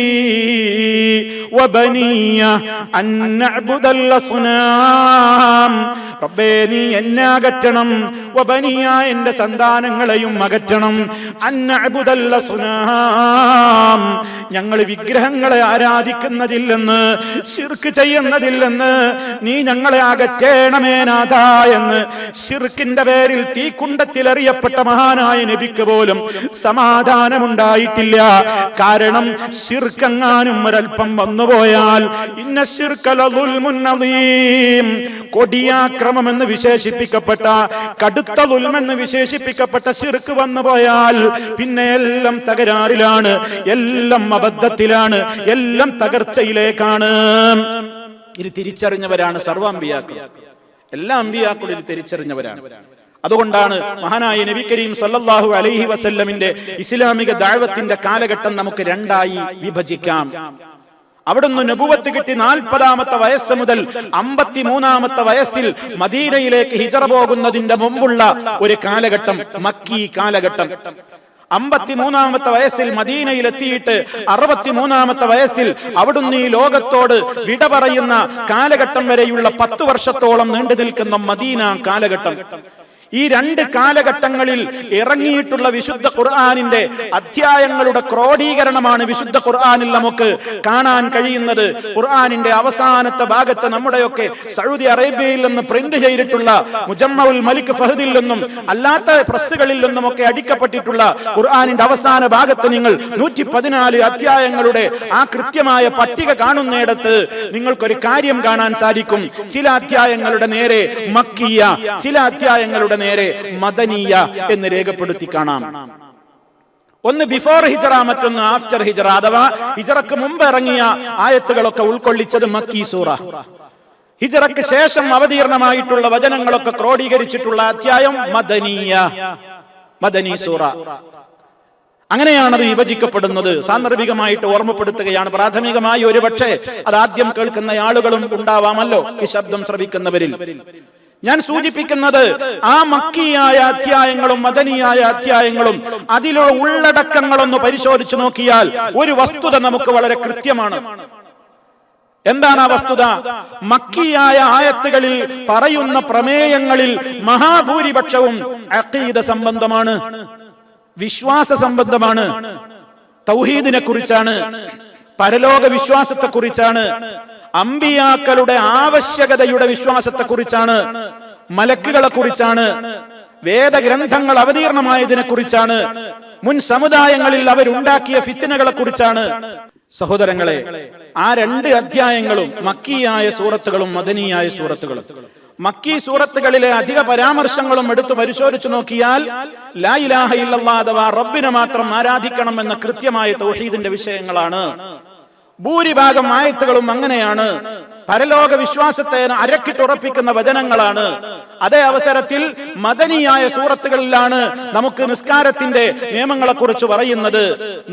വബനിയ അൻ നഅ്ബുദൽ അസ്നാം. റബ്ബേ, നീ എന്നെ അകറ്റണം, വബനിയ, എന്റെ സന്താനങ്ങളെയും അകറ്റണം. അൻ നഅ്ബുദൽ അസ്നാം, ഞങ്ങൾ വിഗ്രഹങ്ങളെ ആരാധിക്കുന്നതില്ലെന്ന്, ശിർക്ക് ചെയ്യുന്നതില്ലെന്ന് നീ ഞങ്ങളെ അകറ്റേണമേ നാഥാ എന്ന് ശിർക്കിന്റെ പേരിൽ തീക്കുണ്ടത്തിലെറിയപ്പെട്ട മഹാനായ നബിക്ക് പോലും സമാധാനമുണ്ടായിട്ടില്ല. കാരണം ശിർക്കെങ്ങാനും ഒരൽപ്പം വന്നുപോയാൽ ഇന്ന ശിർക ലദുൽമുൻ അദീം, കൊടിയാക്രമം എന്ന് വിശേഷിപ്പിക്കപ്പെട്ട, കടുത്ത ദുൽമെന്ന് വിശേഷിപ്പിക്കപ്പെട്ട ശിർക്ക് വന്നുപോയാൽ പിന്നെ എല്ലാം തകരാറിലാണ്, എല്ലാം അബദ്ധത്തിലാണ്, എല്ലാം തകർച്ചയിലേക്കാണ്. ഇത് തിരിച്ചറിഞ്ഞവരാണ് സർവ്വ അമ്പിയാക്കൾ. എല്ലാ അമ്പിയാക്കളും ഇത് തിരിച്ചറിഞ്ഞവരാണ്. അതുകൊണ്ടാണ് മഹാനായ നബി കരീം സല്ലല്ലാഹു അലൈഹി വസല്ലമിന്റെ ഇസ്ലാമിക ദഅവത്തിന്റെ കാലഘട്ടം നമുക്ക് 2ആയി വിഭജിക്കാം. അവിടുന്ന് നബുവത്ത് കിട്ടി 40-ാമത്തെ വയസ്സ് മുതൽ 53-ാമത്തെ വയസ്സിൽ മദീനയിലേക്ക് ഹിജറ പോകുന്നതിന്റെ മുമ്പുള്ള ഒരു കാലഘട്ടം മക്കി കാലഘട്ടം. 53-ാമത്തെ വയസ്സിൽ മദീനയിലെത്തിയിട്ട് 63-ാമത്തെ വയസ്സിൽ അവിടുന്ന് ഈ ലോകത്തോട് വിട പറയുന്ന കാലഘട്ടം വരെയുള്ള 10 വർഷത്തോളം നീണ്ടു നിൽക്കുന്ന മദീന കാലഘട്ടം. ഈ 2 കാലഘട്ടങ്ങളിൽ ഇറങ്ങിയിട്ടുള്ള വിശുദ്ധ ഖുർആനിന്റെ അധ്യായങ്ങളുടെ ക്രോഡീകരണമാണ് വിശുദ്ധ ഖുർആനിൽ നമുക്ക് കാണാൻ കഴിയുന്നത്. ഖുർആനിന്റെ അവസാനത്തെ ഭാഗത്ത് നമ്മുടെയൊക്കെ സൗദി അറേബ്യയിൽ നിന്ന് പ്രിന്റ് ചെയ്തിട്ടുള്ള മുജമ്മഉൽ മലിക് ഫഹദിൽ നിന്നും അല്ലാത്ത പ്രസ്സുകളിൽ നിന്നുമൊക്കെ അടിക്കപ്പെട്ടിട്ടുള്ള ഖുർആനിന്റെ അവസാന ഭാഗത്ത് നിങ്ങൾ 114 അധ്യായങ്ങളുടെ ആ കൃത്യമായ പട്ടിക കാണുന്നിടത്ത് നിങ്ങൾക്കൊരു കാര്യം കാണാൻ സാധിക്കും. ചില അധ്യായങ്ങളുടെ നേരെ മക്കിയ, ചില അധ്യായങ്ങളുടെ നേരെ മദനിയ എന്ന് രേഖപ്പെടുത്തി കാണാം. ഒന്ന് ബിഫോർ ഹിജറ, മറ്റൊന്ന് ആഫ്റ്റർ ഹിജറ, അഥവാ ഹിജറക്ക് മുമ്പ് ഇറങ്ങിയ ആയത്തുകളൊക്കെ ഉൾക്കൊള്ളിച്ചത് മക്കി സൂറ. ഹിജറക്ക് ശേഷം അവതീർണമായിട്ടുള്ള വചനങ്ങളൊക്കെ ക്രോഡീകരിച്ചിട്ടുള്ള അധ്യായം മദനിയ, മദനി സൂറ. അങ്ങനെയാണത് വിഭജിക്കപ്പെടുന്നത്. സാന്ദർഭികമായിട്ട് ഓർമ്മപ്പെടുത്തുകയാണ്. പ്രാഥമികമായി ഒരുപക്ഷെ അത് ആദ്യം കേൾക്കുന്ന ആളുകളും ഉണ്ടാവാമല്ലോ ഈ ശബ്ദം ശ്രവിക്കുന്നവരിൽ. ഞാൻ സൂചിപ്പിക്കുന്നത് ആ മക്കിയായ അധ്യായങ്ങളും മദനിയായ അധ്യായങ്ങളും അതിലുള്ള ഉള്ളടക്കങ്ങളൊന്ന് പരിശോധിച്ചു നോക്കിയാൽ ഒരു വസ്തുത നമുക്ക് വളരെ കൃത്യമാണ്. എന്താണ് ആ വസ്തുത? മക്കിയായ ആയത്തുകളിൽ പറയുന്ന പ്രമേയങ്ങളിൽ മഹാഭൂരിപക്ഷവും അഖീദ സംബന്ധമാണ്, വിശ്വാസ സംബന്ധമാണ്, തൗഹീദിനെ കുറിച്ചാണ്, പരലോക വിശ്വാസത്തെ കുറിച്ചാണ്, അമ്പിയാക്കളുടെ ആവശ്യകതയുടെ വിശ്വാസത്തെ കുറിച്ചാണ്, മലക്കുകളെ കുറിച്ചാണ്, വേദഗ്രന്ഥങ്ങൾ അവതീർണമായതിനെ കുറിച്ചാണ്, മുൻ സമുദായങ്ങളിൽ അവരുണ്ടാക്കിയ ഫിത്നകളെ കുറിച്ചാണ്. സഹോദരങ്ങളെ, ആ 2 അധ്യായങ്ങളും മക്കിയായ സൂറത്തുകളും മദനിയായ സൂറത്തുകളും. മക്കി സൂറത്തുകളിലെ അധിക പരാമർശങ്ങളും എടുത്തു പരിശോധിച്ചു നോക്കിയാൽ ലാ ഇലാഹ ഇല്ലല്ലാഹ് അഥവാ റബ്ബിനെ മാത്രം ആരാധിക്കണം എന്ന കൃത്യമായ തൗഹീദിന്റെ വിഷയങ്ങളാണ്. ഭൂരിഭാഗം ആയത്തുകളും അങ്ങനെയാണ്. പരലോക വിശ്വാസത്തെ അരക്കിട്ടുറപ്പിക്കുന്ന വചനങ്ങളാണ്. അതേ അവസരത്തിൽ മദനിയായ സൂറത്തുകളിലാണ് നമുക്ക് നിസ്കാരത്തിന്റെ നിയമങ്ങളെ കുറിച്ച് പറയുന്നത്,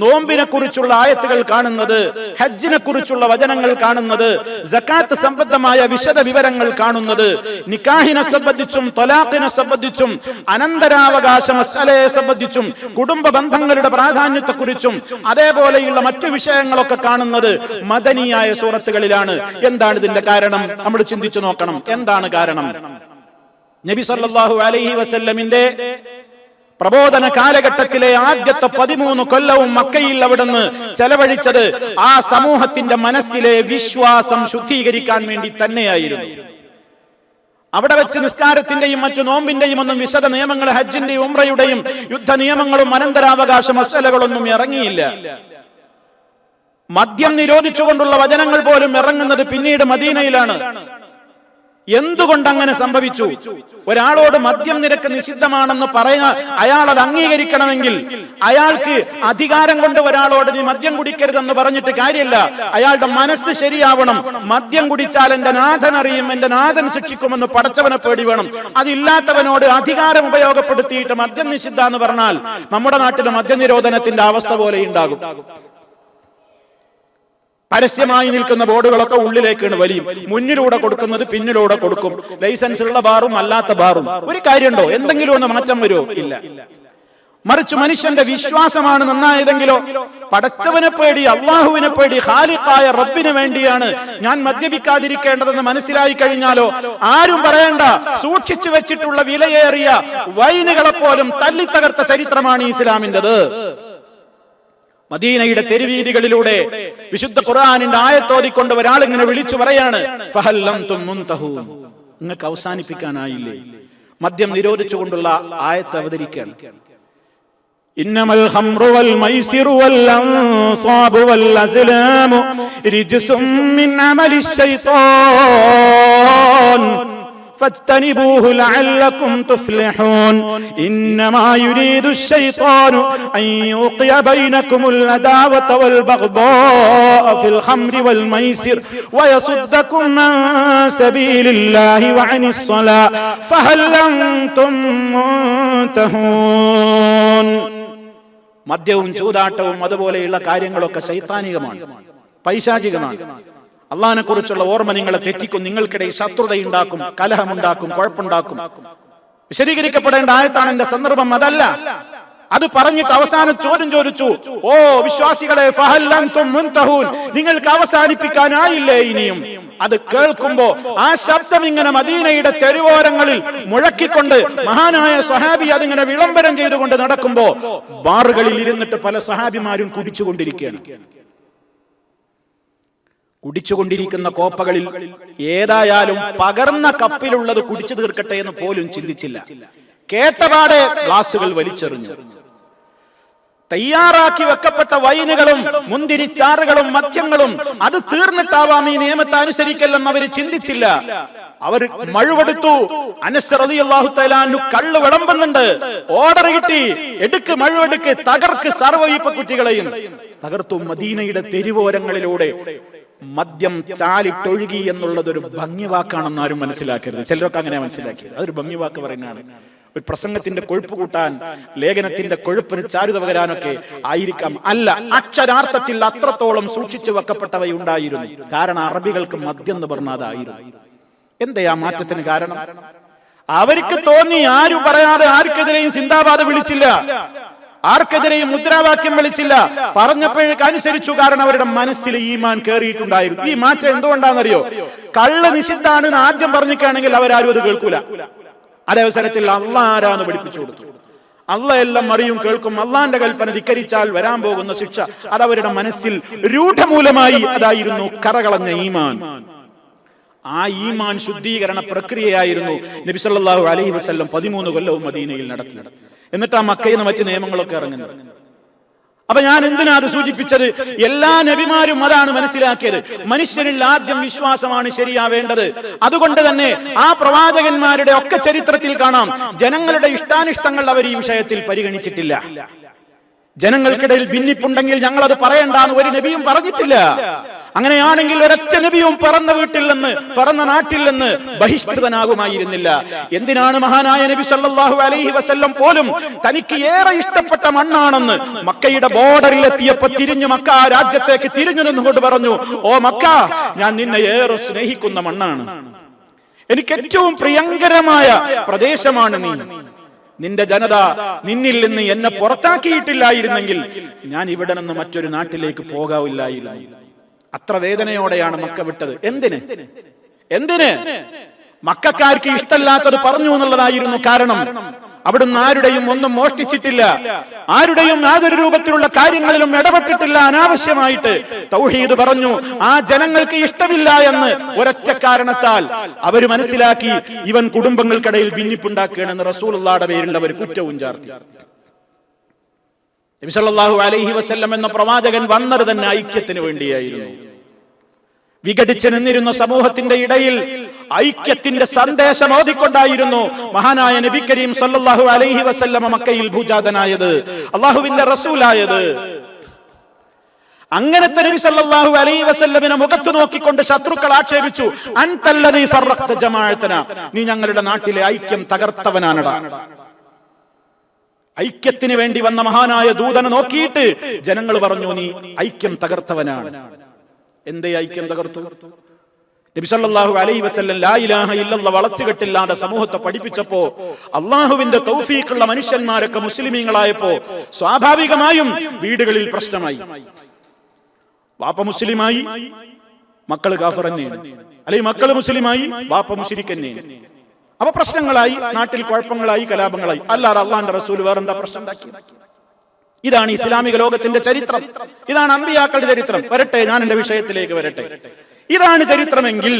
നോമ്പിനെ കുറിച്ചുള്ള ആയത്തുകൾ കാണുന്നത്, ഹജ്ജിനെ കുറിച്ചുള്ള വചനങ്ങൾ കാണുന്നത്, സക്കാത്ത് സംബന്ധമായ വിശദ വിവരങ്ങൾ കാണുന്നത്, നിക്കാഹിനെ സംബന്ധിച്ചും ത്വലാഖിനെ സംബന്ധിച്ചും അനന്തരാവകാശ മസ്അലയെ സംബന്ധിച്ചും കുടുംബ ബന്ധങ്ങളുടെ പ്രാധാന്യത്തെക്കുറിച്ചും അതേപോലെയുള്ള മറ്റു വിഷയങ്ങളൊക്കെ കാണുന്നത് മദനിയായ സൂറത്തുകളിലാണ്. എന്താണ് ഇതിന്റെ കാരണം? നമ്മൾ ചിന്തിച്ചു നോക്കണം. എന്താണ് കാരണം? നബി സല്ലല്ലാഹു അലൈഹി വസല്ലമിന്റെ പ്രബോധന കാലഘട്ടത്തിലെ ആദ്യത്തെ 13 കൊല്ലവും മക്കയിൽ അവിടുന്ന് ചെലവഴിച്ചത് ആ സമൂഹത്തിന്റെ മനസ്സിലെ വിശ്വാസം ശുദ്ധീകരിക്കാൻ വേണ്ടി തന്നെയായിരുന്നു. അവിടെ വെച്ച് നിസ്കാരത്തിന്റെയും മറ്റു നോമ്പിന്റെയും ഒന്നും വിശദ നിയമങ്ങൾ, ഹജ്ജിന്റെയും ഉംറയുടെയും യുദ്ധ നിയമങ്ങളും അനന്തരാവകാശ മസലകളൊന്നും ഇറങ്ങിയില്ല. മദ്യം നിരോധിച്ചുകൊണ്ടുള്ള വചനങ്ങൾ പോലും ഇറങ്ങുന്നത് പിന്നീട് മദീനയിലാണ്. എന്തുകൊണ്ട് അങ്ങനെ സംഭവിച്ചു? ഒരാളോട് മദ്യം നിരക്ക് നിഷിദ്ധമാണെന്ന് പറയാൻ അയാൾ അത് അംഗീകരിക്കണമെങ്കിൽ അയാൾക്ക് അധികാരം കൊണ്ട് ഒരാളോട് നീ മദ്യം കുടിക്കരുതെന്ന് പറഞ്ഞിട്ട് കാര്യമില്ല. അയാളുടെ മനസ്സ് ശരിയാവണം. മദ്യം കുടിച്ചാൽ എന്റെ നാഥൻ അറിയും, എന്റെ നാഥൻ ശിക്ഷിക്കുമെന്ന് പടച്ചവനെ പേടി വേണം. അതില്ലാത്തവനോട് അധികാരം ഉപയോഗപ്പെടുത്തിയിട്ട് മദ്യം നിഷിദ്ധ എന്ന് പറഞ്ഞാൽ നമ്മുടെ നാട്ടിലെ മദ്യനിരോധനത്തിന്റെ അവസ്ഥ പോലെ ഉണ്ടാകും. പരസ്യമായി നിൽക്കുന്ന ബോർഡുകളൊക്കെ ഉള്ളിലേക്കാണ് വലിയും. മുന്നിലൂടെ കൊടുക്കുന്നത് പിന്നിലൂടെ കൊടുക്കും. ലൈസൻസ് ഉള്ള ബാറും അല്ലാത്ത ബാറും. ഒരു കാര്യമുണ്ടോ? എന്തെങ്കിലും ഒന്ന് മാറ്റം വരുമോ? ഇല്ല. മറിച്ച് മനുഷ്യന്റെ വിശ്വാസമാണ് നന്നായതെങ്കിലോ, പടച്ചവനെ പേടി, അള്ളാഹുവിനെ പേടി, ഖാലിഖായ റബ്ബിന് വേണ്ടിയാണ് ഞാൻ മദ്യപിക്കാതിരിക്കേണ്ടതെന്ന് മനസ്സിലായി കഴിഞ്ഞാലോ ആരും പറയണ്ട. സൂക്ഷിച്ചു വെച്ചിട്ടുള്ള വിലയേറിയ വൈനുകളെ പോലും തല്ലിത്തകർത്ത ചരിത്രമാണ് ഇസ്ലാമിൻ്റെത്. മദീനയുടെ തെരുവീതികളിലൂടെ വിശുദ്ധ ഖുർആനിന്റെ ആയത്തോതിക്കൊണ്ട് ഒരാൾ ഇങ്ങനെ വിളിച്ചു പറയാണ്, ഫഹൽ അൻതും മുൻതഹൂൻ, നിങ്ങൾക്ക് അവസാനിപ്പിക്കാനായില്ലേ? മദ്യം നിരോധിച്ചുകൊണ്ടുള്ള ആയത്ത് അവതരിക്കുകയാണ്. ഇന്നമൽ ഖംറു വൽ മൈസിറു വൽ അൻസാബു വൽ അസ്ലാമു റിജ്സും മിൻ അമലിശ് ശൈത്താൻ فاجتنبوه لعلكم تفلحون إنما يريد الشيطان أن يوقع بينكم العداوة والبغضاء في الخمر والميسر ويصدكم عن سبيل الله وعن الصلاة فهل أنتم منتهون. മദ്യവും ചൂതാട്ടവും അതുപോലെയുള്ള കാര്യങ്ങളൊക്കെ ശൈത്താനികമാണ്, പൈശാചികമാണ്. അള്ളാഹിനെ കുറിച്ചുള്ള ഓർമ്മ നിങ്ങളെ തെറ്റിക്കും, നിങ്ങൾക്കിടയിൽ ശത്രുതയുണ്ടാക്കും, കലഹമുണ്ടാക്കും, കുഴപ്പമുണ്ടാക്കും. വിശദീകരിക്കപ്പെടേണ്ട ആയത്താണ് എന്റെ സന്ദർഭം അതല്ല. അത് പറഞ്ഞിട്ട് അവസാനം ചോദ്യം ചോദിച്ചു, ഓ വിശ്വാസികളെ, ഫഹൽ അൻതും മുൻതഹൂൻ, നിങ്ങൾക്ക് അവസാനിപ്പിക്കാനായില്ലേ ഇനിയും? അത് കേൾക്കുമ്പോ ആ ശബ്ദം ഇങ്ങനെ മദീനയുടെ തെരുവോരങ്ങളിൽ മുഴക്കിക്കൊണ്ട് മഹാനായ സ്വഹാബി അതിങ്ങനെ വിളംബരം ചെയ്തുകൊണ്ട് നടക്കുമ്പോ ബാറുകളിൽ ഇരുന്നിട്ട് പല സ്വഹാബിമാരും കുടിച്ചുകൊണ്ടിരിക്കുന്ന കോപ്പകളിൽ ഏതായാലും പകർന്ന കപ്പിലുള്ളത് കുടിച്ചു തീർക്കട്ടെ എന്ന് പോലും ചിന്തിച്ചില്ല. കേട്ടപാടെ ഗ്ലാസുകൾ വലിച്ചെറിഞ്ഞു. തയ്യാറാക്കി വെക്കപ്പെട്ട വൈനുകളും മുന്തിരിച്ചാറുകളും മദ്യങ്ങളും അത് തീർന്നിട്ടാവാം ഈ നിയമത്തെ അനുസരിക്കല്ലെന്ന് അവർ ചിന്തിച്ചില്ല. അവർ മഴുവെടുത്തു. അനസ് റളിയല്ലാഹു തആല അൻഹു കള്ള് വിളമ്പുന്നുണ്ട്. ഓർഡർ കിട്ടി, എടുക്ക്, മഴുവെടുക്ക്, തകർക്ക്, സർവ്വീപ്പക്കുറ്റികളെയും തകർത്തു. മദീനയുടെ തെരുവോരങ്ങളിലൂടെ മദ്യം ചാലിട്ടൊഴുകി എന്നുള്ളത് ഒരു ഭംഗിവാക്കാണെന്ന് ആരും മനസ്സിലാക്കരുത്. ചിലരൊക്കെ അങ്ങനെ മനസ്സിലാക്കിയത്. അതൊരു ഭംഗിവാക്ക് പറയുന്നതാണ്. ഒരു പ്രസംഗത്തിന്റെ കൊഴുപ്പ് കൂട്ടാൻ, ലേഖനത്തിന്റെ കൊഴുപ്പിന് ചാരുത പകരാനൊക്കെ ആയിരിക്കാം. അല്ല, അക്ഷരാർത്ഥത്തിൽ അത്രത്തോളം സൂക്ഷിച്ചു വെക്കപ്പെട്ടവയുണ്ടായിരുന്നു. കാരണം അറബികൾക്ക് മദ്യം എന്ന് പറഞ്ഞതായിരുന്നു. എന്തേ ആ മാറ്റത്തിന് കാരണം? അവർക്ക് തോന്നി, ആരും പറയാതെ ആർക്കെതിരെയും സിന്ദാബാദ് വിളിച്ചില്ല, ആർക്കെതിരെയും മുദ്രാവാക്യം വിളിച്ചില്ല. പറഞ്ഞപ്പോഴേക്ക് അനുസരിച്ചു. കാരണം അവരുടെ മനസ്സിൽ ഈമാൻ കയറിയിട്ടുണ്ടായിരുന്നു. ഈ മാറ്റം എന്തുകൊണ്ടാണെന്നറിയോ? കള്ള് നിഷിദ്ധാണെന്ന് ആദ്യം പറഞ്ഞിട്ടാണെങ്കിൽ അവരാരും അത് കേൾക്കൂല. അതേ അവസരത്തിൽ അള്ളാഹ് ആരാന്ന് പഠിപ്പിച്ചു കൊടുത്തു. അള്ളാഹ് എല്ലാം അറിയും, കേൾക്കും. അള്ളാന്റെ കൽപ്പന ധിക്കരിച്ചാൽ വരാൻ പോകുന്ന ശിക്ഷ അതവരുടെ മനസ്സിൽ രൂഢമൂലമായി. അതായിരുന്നു കറകളഞ്ഞ ഈമാൻ. ആ ഈമാൻ ശുദ്ധീകരണ പ്രക്രിയയായിരുന്നു നബി സല്ലല്ലാഹു അലൈഹി വസല്ലം 13 കൊല്ലവും മദീനയിൽ നടത്തിയത്. എന്നിട്ട് ആ മക്കയിൽ നിന്ന് മറ്റു നിയമങ്ങളൊക്കെ ഇറങ്ങുന്നത്. അപ്പൊ ഞാൻ എന്തിനാ അത് സൂചിപ്പിച്ചത്? എല്ലാ നബിമാരും അതാണ് മനസ്സിലാക്കിയത്. മനുഷ്യനിൽ ആദ്യം വിശ്വാസമാണ് ശരിയാവേണ്ടത്. അതുകൊണ്ട് തന്നെ ആ പ്രവാചകന്മാരുടെ ഒക്കെ ചരിത്രത്തിൽ കാണാം, ജനങ്ങളുടെ ഇഷ്ടാനിഷ്ടങ്ങൾ അവർ ഈ വിഷയത്തിൽ പരിഗണിച്ചിട്ടില്ല. ജനങ്ങൾക്കിടയിൽ ഭിന്നിപ്പുണ്ടെങ്കിൽ ഞങ്ങൾ അത് പറയണ്ടെന്ന് ഒരു നബിയും പറഞ്ഞിട്ടില്ല. അങ്ങനെയാണെങ്കിൽ ഒരൊറ്റ നബിയും പറന്ന വീട്ടിൽ നിന്ന്, പറന്ന നാട്ടിൽ നിന്ന് ബഹിഷ്കൃതനാകുമായിരുന്നില്ല. എന്തിനാണ് മഹാനായ നബി സല്ലല്ലാഹു അലൈഹി വസല്ലം പോലും തനിക്ക് ഏറെ ഇഷ്ടപ്പെട്ട മണ്ണാണെന്ന് മക്കയുടെ ബോർഡറിൽ എത്തിയപ്പോ തിരിഞ്ഞു മക്ക രാജ്യത്തേക്ക് തിരിഞ്ഞു നിന്നുകൊണ്ട് പറഞ്ഞു, ഓ മക്ക, ഞാൻ നിന്നെ ഏറെ സ്നേഹിക്കുന്ന മണ്ണാണ്, എനിക്ക് ഏറ്റവും പ്രിയങ്കരമായ പ്രദേശമാണ് നീ. നിന്റെ ജനത നിന്നിൽ നിന്ന് എന്നെ പുറത്താക്കിയിട്ടില്ലായിരുന്നെങ്കിൽ ഞാൻ ഇവിടെ നിന്ന് മറ്റൊരു നാട്ടിലേക്ക് പോകാവില്ലായിരുന്നു. അത്ര വേദനയോടെയാണ് മക്ക വിട്ടത്. എന്തിന്? മക്കക്കാർക്ക് ഇഷ്ടമല്ലാത്തത് പറഞ്ഞു എന്നുള്ളതായിരുന്നു കാരണം. അവിടുന്ന് ആരുടെയും ഒന്നും മോഷ്ടിച്ചിട്ടില്ല, ആരുടെയും യാതൊരു രൂപത്തിലുള്ള കാര്യങ്ങളിലും ഇടപെട്ടിട്ടില്ല. അനാവശ്യമായിട്ട് തൗഹീദ് പറഞ്ഞു. ആ ജനങ്ങൾക്ക് ഇഷ്ടമില്ല എന്ന് ഒരൊറ്റ കാരണത്താൽ അവർ മനസ്സിലാക്കി ഇവൻ കുടുംബങ്ങൾക്കിടയിൽ ഭിന്നിപ്പുണ്ടാക്കുകയാണെന്ന് റസൂലുള്ളാഹിയുടെ പേരിൽ അവർ കുറ്റവും ചാർത്തി. നബി സല്ലല്ലാഹു അലൈഹി വസല്ലം എന്ന പ്രവാചകൻ വന്നത് തന്നെ ഐക്യത്തിന് വേണ്ടിയായിരുന്നു. വിഘടിച്ച് നിന്നിരുന്ന സമൂഹത്തിന്റെ ഇടയിൽ ഐക്യത്തിന്റെ സന്ദേശം ഓതിക്കൊണ്ടായിരുന്നു മഹാനായ നബി കരീം സല്ലല്ലാഹു അലൈഹി വസല്ലം മക്കയിൽ ഭൂജാതനായത്, അല്ലാഹുവിന്റെ റസൂലായത്. അങ്ങനത്തെ നബി സല്ലല്ലാഹു അലൈഹി വസല്ലമിനെ മുഖത്ത് നോക്കിക്കൊണ്ട് ശത്രുക്കൾ ആക്ഷേപിച്ചു, അൻതല്ലദീ ഫറഖ്ത ജമാഅതന, നീ ഞങ്ങളുടെ നാട്ടിലെ ഐക്യം തകർത്തവനാണടാ. ഐക്യത്തിന് വേണ്ടി വന്ന മഹാനായ ദൂതനെ നോക്കിയിട്ട് ജനങ്ങൾ പറഞ്ഞു, നീ ഐക്യം തകർത്തവനാണ്. എന്തേ ഐക്യം തകർത്തു? നബി സല്ലല്ലാഹു അലൈഹി വസല്ലം ലാ ഇലാഹ ഇല്ലല്ലാഹ് വളച്ചുകെട്ടില്ലാതെ സമൂഹത്തെ പഠിപ്പിച്ചപ്പോ അള്ളാഹുവിന്റെ തൗഫീഖുള്ള മനുഷ്യന്മാരൊക്കെ മുസ്ലിമീങ്ങളായപ്പോ സ്വാഭാവികമായും വീടുകളിൽ പ്രശ്നമായി. വാപ്പ മുസ്ലിമായി, മക്കള് കാഫിർ തന്നെയാണ്, അല്ലെങ്കിൽ മക്കള് മുസ്ലിമായി, വാപ്പ മുശ്രിക് തന്നെയാണ്. അപ്പൊ പ്രശ്നങ്ങളായി, നാട്ടിൽ കുഴപ്പങ്ങളായി, കലാപങ്ങളായി. അല്ലാതെ അള്ളാന്റെ റസൂൽ വേറെന്താ പ്രശ്നം ഉണ്ടാക്കി? ഇതാണ് ഇസ്ലാമിക ലോകത്തിന്റെ ചരിത്രം, ഇതാണ് അമ്പിയാക്കളുടെ ചരിത്രം. വരട്ടെ, ഞാൻ എന്റെ വിഷയത്തിലേക്ക് വരട്ടെ. ഇതാണ് ചരിത്രമെങ്കിൽ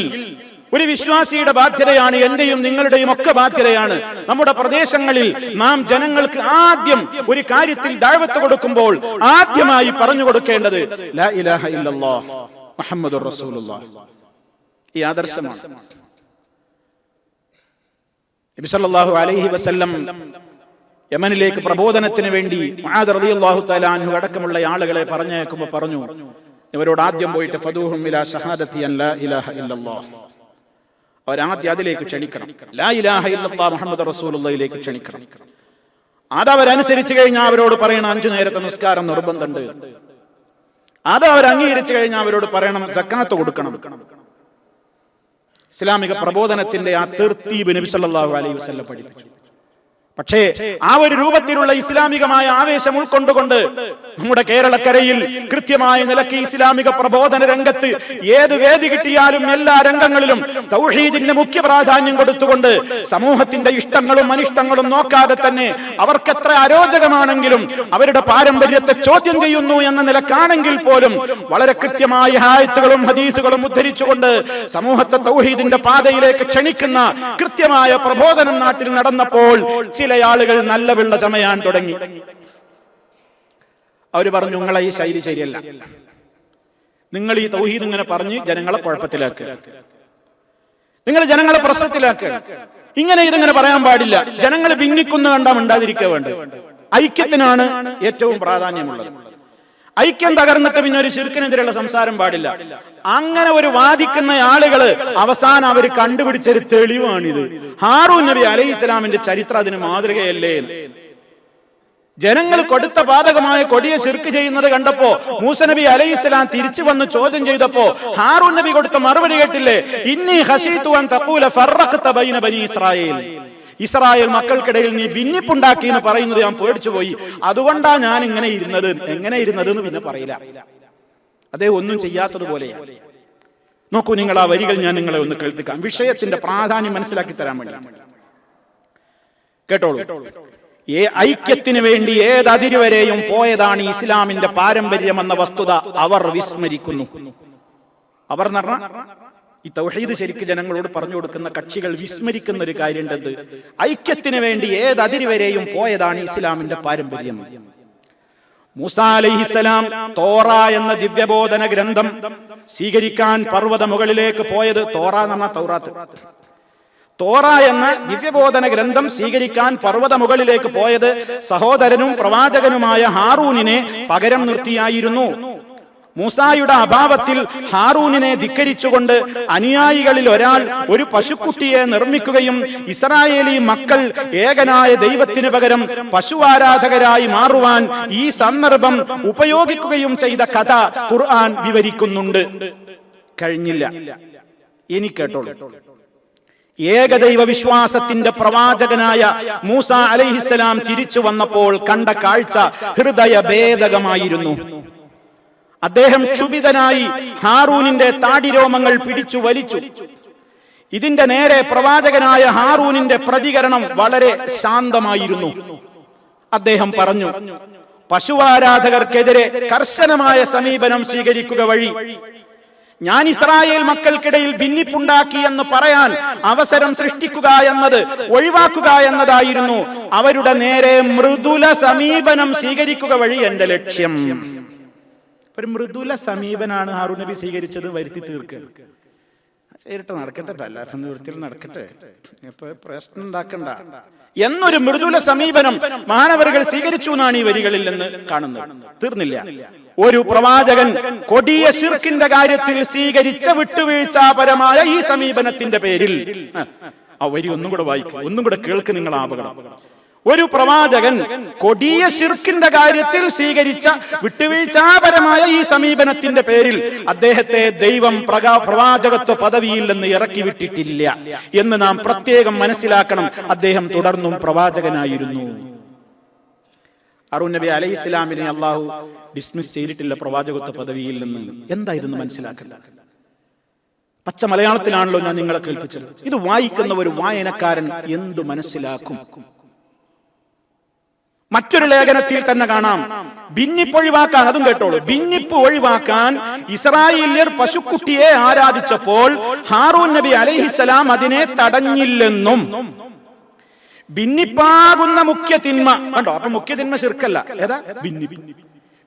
ഒരു വിശ്വാസിയുടെ ബാധ്യതയാണ്, എന്റെയും നിങ്ങളുടെയും ഒക്കെ ബാധ്യതയാണ്. നമ്മുടെ പ്രദേശങ്ങളിൽ നാം ജനങ്ങൾക്ക് ആദ്യം ഒരു കാര്യത്തിൽ ദഅവത്ത് കൊടുക്കുമ്പോൾ ആദ്യമായി പറഞ്ഞു കൊടുക്കേണ്ടത് ലാ ഇലാഹ ഇല്ലല്ലാഹ് മുഹമ്മദുർ റസൂലുള്ളാഹ്. ഈ ആദർശമാണ്. നബി സല്ലല്ലാഹു അലൈഹി വസല്ലം യമനിലേക്ക് പ്രബോധനത്തിന് വേണ്ടി മുആദ് റളിയല്ലാഹു തആല അൻഹു അടക്കമുള്ള ആളുകളെ പറഞ്ഞേക്കുമ്പോൾ പറഞ്ഞു, ഇവരോട് ആദ്യം പോയിട്ട് ഫദൂഹും ഇലാ ഷഹാദത്തി അൻ ലാ ഇലാഹ ഇല്ലല്ലാഹ്, അവരാദ്യം അതിലേക്ക് ക്ഷണിക്കണം. ലാ ഇലാഹ ഇല്ലല്ലാഹ് മുഹമ്മദ് റസൂലുള്ളാഹിലേക്ക് ക്ഷണിക്കണം. അതവരനുസരിച്ച് കഴിഞ്ഞാൽ അവരോട് പറയണം 5 നേരത്തെ നിസ്കാരം നിർബന്ധമുണ്ട്. അത് അവർ അംഗീകരിച്ചു കഴിഞ്ഞാൽ അവരോട് പറയണം സക്കാത്ത് കൊടുക്കണം. ഇസ്ലാമിക പ്രബോധനത്തിന്റെ ആ തർത്തീബ് നബി സല്ലല്ലാഹു അലൈഹി വസല്ലം പഠിപ്പിച്ചു. പക്ഷേ ആ ഒരു രൂപത്തിലുള്ള ഇസ്ലാമികമായ ആവേശം ഉൾക്കൊണ്ടുകൊണ്ട് നമ്മുടെ കേരളക്കരയിൽ കൃത്യമായ നിലയ്ക്ക് ഇസ്ലാമിക പ്രബോധന രംഗത്ത് ഏത് വേദി കിട്ടിയാലും എല്ലാ രംഗങ്ങളിലും തൗഹീദിന്റെ മുഖ്യ പ്രാധാന്യം കൊടുത്തുകൊണ്ട് സമൂഹത്തിന്റെ ഇഷ്ടങ്ങളും അനിഷ്ടങ്ങളും നോക്കാതെ തന്നെ അവർക്ക് എത്ര അരോചകമാണെങ്കിലും അവരുടെ പാരമ്പര്യത്തെ ചോദ്യം ചെയ്യുന്നു എന്ന നിലക്കാണെങ്കിൽ പോലും വളരെ കൃത്യമായ ആയത്തുകളും ഹദീസുകളും ഉദ്ധരിച്ചുകൊണ്ട് സമൂഹത്തെ തൗഹീദിന്റെ പാതയിലേക്ക് ക്ഷണിക്കുന്ന കൃത്യമായ പ്രബോധനം നാട്ടിൽ നടന്നപ്പോൾ ചില ആളുകൾ നല്ല വെള്ള ചമയാൻ തുടങ്ങി. അവര് പറഞ്ഞു, നിങ്ങളെ ഈ ശൈലി ശരിയല്ല, നിങ്ങൾ ഈ തൗഹീദ് ഇങ്ങനെ പറഞ്ഞ് ജനങ്ങളെ കുഴപ്പത്തിലാക്കുക, നിങ്ങൾ ജനങ്ങളെ പ്രശ്നത്തിലാക്കുക, ഇതിങ്ങനെ പറയാൻ പാടില്ല, ജനങ്ങൾ ഭിന്നിക്കുന്ന കണ്ടാ മിണ്ടാതിരിക്കുക വേണ്ടത്. ഐക്യത്തിനാണ് ഏറ്റവും പ്രാധാന്യമുള്ളത്. ഐക്യം തകർന്നിട്ട് പിന്നെ ഒരു ശിർക്കിനെതിരെയുള്ള സംസാരം പാടില്ല. അങ്ങനെ ഒരു വാദിക്കുന്ന ആളുകള് അവസാനം അവർ കണ്ടുപിടിച്ചൊരു തെളിവാണിത്. ഹാറൂൻ നബി അലൈഹിസ്സലാമിന്റെ ചരിത്രം അതിന് മാതൃകയല്ലേ? ജനങ്ങൾ കൊടുത്ത പാതകമായ കൊടിയ ശിർക്ക് ചെയ്യുന്നത് കണ്ടപ്പോ മൂസ നബി അലൈഹിസ്സലാം തിരിച്ചു വന്ന് ചോദ്യം ചെയ്തപ്പോ ഹാറൂൻ നബി കൊടുത്ത മറുപടി കേട്ടില്ലേ? ഇന്നി ഖശീതു അൻ തഖൂല ഫറഖത ബൈന ബനി ഇസ്രായേൽ, ഇസ്രായേൽ മക്കൾക്കിടയിൽ നീ ഭിന്നിപ്പുണ്ടാക്കി എന്ന് പറയുന്നത് ഞാൻ പേടിച്ചുപോയി, അതുകൊണ്ടാ ഞാൻ ഇങ്ങനെ ഇരുന്നത്. എങ്ങനെ ഇരുന്നത് എന്ന് പിന്നെ പറയില്ല. അതേ ഒന്നും ചെയ്യാത്തതുപോലെയാണ്. നോക്കൂ, നിങ്ങൾ ആ വരികൾ ഞാൻ നിങ്ങളെ ഒന്ന് കേൾപ്പിക്കാം, വിഷയത്തിന്റെ പ്രാധാന്യം മനസ്സിലാക്കി തരാൻ വേണ്ടി. കേട്ടോളൂ. ഐക്യത്തിന് വേണ്ടി ഏതതിരുവരെയും പോയതാണ് ഇസ്ലാമിന്റെ പാരമ്പര്യം എന്ന വസ്തുത അവർ വിസ്മരിക്കുന്നു. അവർ എന്ന് പറഞ്ഞാൽ ഈ തൗഹീദ് ശരിക്ക് ജനങ്ങളോട് പറഞ്ഞു കൊടുക്കുന്ന കക്ഷികൾ വിസ്മരിക്കുന്ന ഒരു കാര്യമുണ്ട്. ഐക്യത്തിന് വേണ്ടി ഏതതിരുവരെയും പോയതാണ് ഇസ്ലാമിന്റെ പാരമ്പര്യം. മൂസാ അലൈഹിസ്സലാം തോറ എന്ന ദിവ്യബോധന ഗ്രന്ഥം സ്വീകരിക്കാൻ പർവ്വത മുകളിലേക്ക് പോയത്, തോറ എന്ന് പറഞ്ഞാൽ തൗറാത്ത്, തോറ എന്ന ദിവ്യബോധന ഗ്രന്ഥം സ്വീകരിക്കാൻ പർവ്വത മുകളിലേക്ക് പോയത് സഹോദരനും പ്രവാചകനുമായ ഹാറൂനിനെ പകരം നിർത്തിയായിരുന്നു. മൂസായുടെ അഭാവത്തിൽ ഹാറൂനിനെ ധിക്കരിച്ചുകൊണ്ട് അനുയായികളിൽ ഒരാൾ ഒരു പശുക്കുട്ടിയെ നിർമ്മിക്കുകയും ഇസ്രായേലി മക്കൾ ഏകനായ ദൈവത്തിന് പകരം പശുവാരാധകരായി മാറുവാൻ ഈ സന്ദർഭം ഉപയോഗിക്കുകയും ചെയ്ത കഥ ഖുർആൻ വിവരിക്കുന്നുണ്ട്. കഴിഞ്ഞില്ല, ഇനി കേട്ടോളൂ. ഏകദൈവ വിശ്വാസത്തിന്റെ പ്രവാചകനായ മൂസ അലൈഹിസ്സലാം തിരിച്ചു വന്നപ്പോൾ കണ്ട കാഴ്ച ഹൃദയഭേദകമായിരുന്നു. അദ്ദേഹം ക്ഷുഭിതനായി ഹാറൂനിന്റെ താടിരോമങ്ങൾ പിടിച്ചു വലിച്ചു. ഇതിന്റെ നേരെ പ്രവാചകനായ ഹാറൂനിന്റെ പ്രതികരണം വളരെ ശാന്തമായിരുന്നു. അദ്ദേഹം പറഞ്ഞു, പശുവാരാധകർക്കെതിരെ കർശനമായ സമീപനം സ്വീകരിക്കുക വഴി ഞാൻ ഇസ്രായേൽ മക്കൾക്കിടയിൽ ഭിന്നിപ്പുണ്ടാക്കി എന്ന് പറയാൻ അവസരം സൃഷ്ടിക്കുക എന്നത് ഒഴിവാക്കുക എന്നതായിരുന്നു അവരുടെ നേരെ മൃദുല സമീപനം സ്വീകരിക്കുക വഴി എന്റെ ലക്ഷ്യം. ഒരു മൃദുല സമീപനാണ് ഹാറൂൻ നബി സ്വീകരിച്ചത്. വരുത്തി തീർക്കുക, നേരിട്ട് നടക്കട്ടെ, എല്ലാവരും വൃത്തിയിൽ നടക്കട്ടെ, ഇപ്പൊ പ്രശ്നം ഉണ്ടാക്കണ്ട എന്നൊരു മൃദുല സമീപനം മഹാനവറുകൾ സ്വീകരിച്ചു എന്നാണ് ഈ വരികളിൽ നിന്ന് കാണുന്നത്. തീർന്നില്ല. ഒരു പ്രവാചകൻ കൊടിയ ശിർക്കിന്റെ കാര്യത്തിൽ സ്വീകരിച്ച വിട്ടുവീഴ്ചാപരമായ ഈ സമീപനത്തിന്റെ പേരിൽ, ആ വരി ഒന്നും കൂടെ വായിക്കും, ഒന്നും കൂടെ കേൾക്ക് നിങ്ങൾ അപകടം. ഒരു പ്രവാചകൻ കൊടിയ ശിർക്കിന്റെ കാര്യത്തിൽ സ്വീകരിച്ച വിട്ടുവീഴ്ചാപരമായ ഈ സമീപനത്തിന്റെ പേരിൽ അദ്ദേഹത്തെ ദൈവം പ്രവാചകത്വ പദവിയിൽ നിന്ന് ഇറക്കി വിട്ടിട്ടില്ല എന്ന് നാം പ്രത്യേകം മനസ്സിലാക്കണം. അദ്ദേഹം തുടർന്നും പ്രവാചകനായിരുന്നു. ഹാറൂൻ നബി അലൈഹി ഇസ്ലാമിനെ അള്ളാഹു ഡിസ്മിസ് ചെയ്തിട്ടില്ല പ്രവാചകത്വ പദവിയിൽ നിന്ന്. എന്തായിരുന്നു മനസ്സിലാക്കുന്നത്? പച്ച മലയാളത്തിലാണല്ലോ ഞാൻ നിങ്ങളെ കേൾപ്പിച്ചത്. ഇത് വായിക്കുന്ന ഒരു വായനക്കാരൻ എന്തു മനസ്സിലാക്കും? മറ്റൊരു ലേഖനത്തിൽ തന്നെ കാണാം, ഭിന്നിപ്പ് ഒഴിവാക്കാൻ, അതും കേട്ടോളൂ, ഭിന്നിപ്പ് ഒഴിവാക്കാൻ ഇസ്രായേല്യർ പശുക്കുട്ടിയെ ആരാധിച്ചപ്പോൾ ഹാറൂൻ നബി അലൈഹിസ്സലാം അതിനെ തടഞ്ഞില്ലെന്നും ഭിന്നിപ്പാകുന്ന മുഖ്യ തിന്മ കണ്ടോ, അപ്പൊ മുഖ്യ തിന്മ ശിർക്കല്ല, ഏതാ?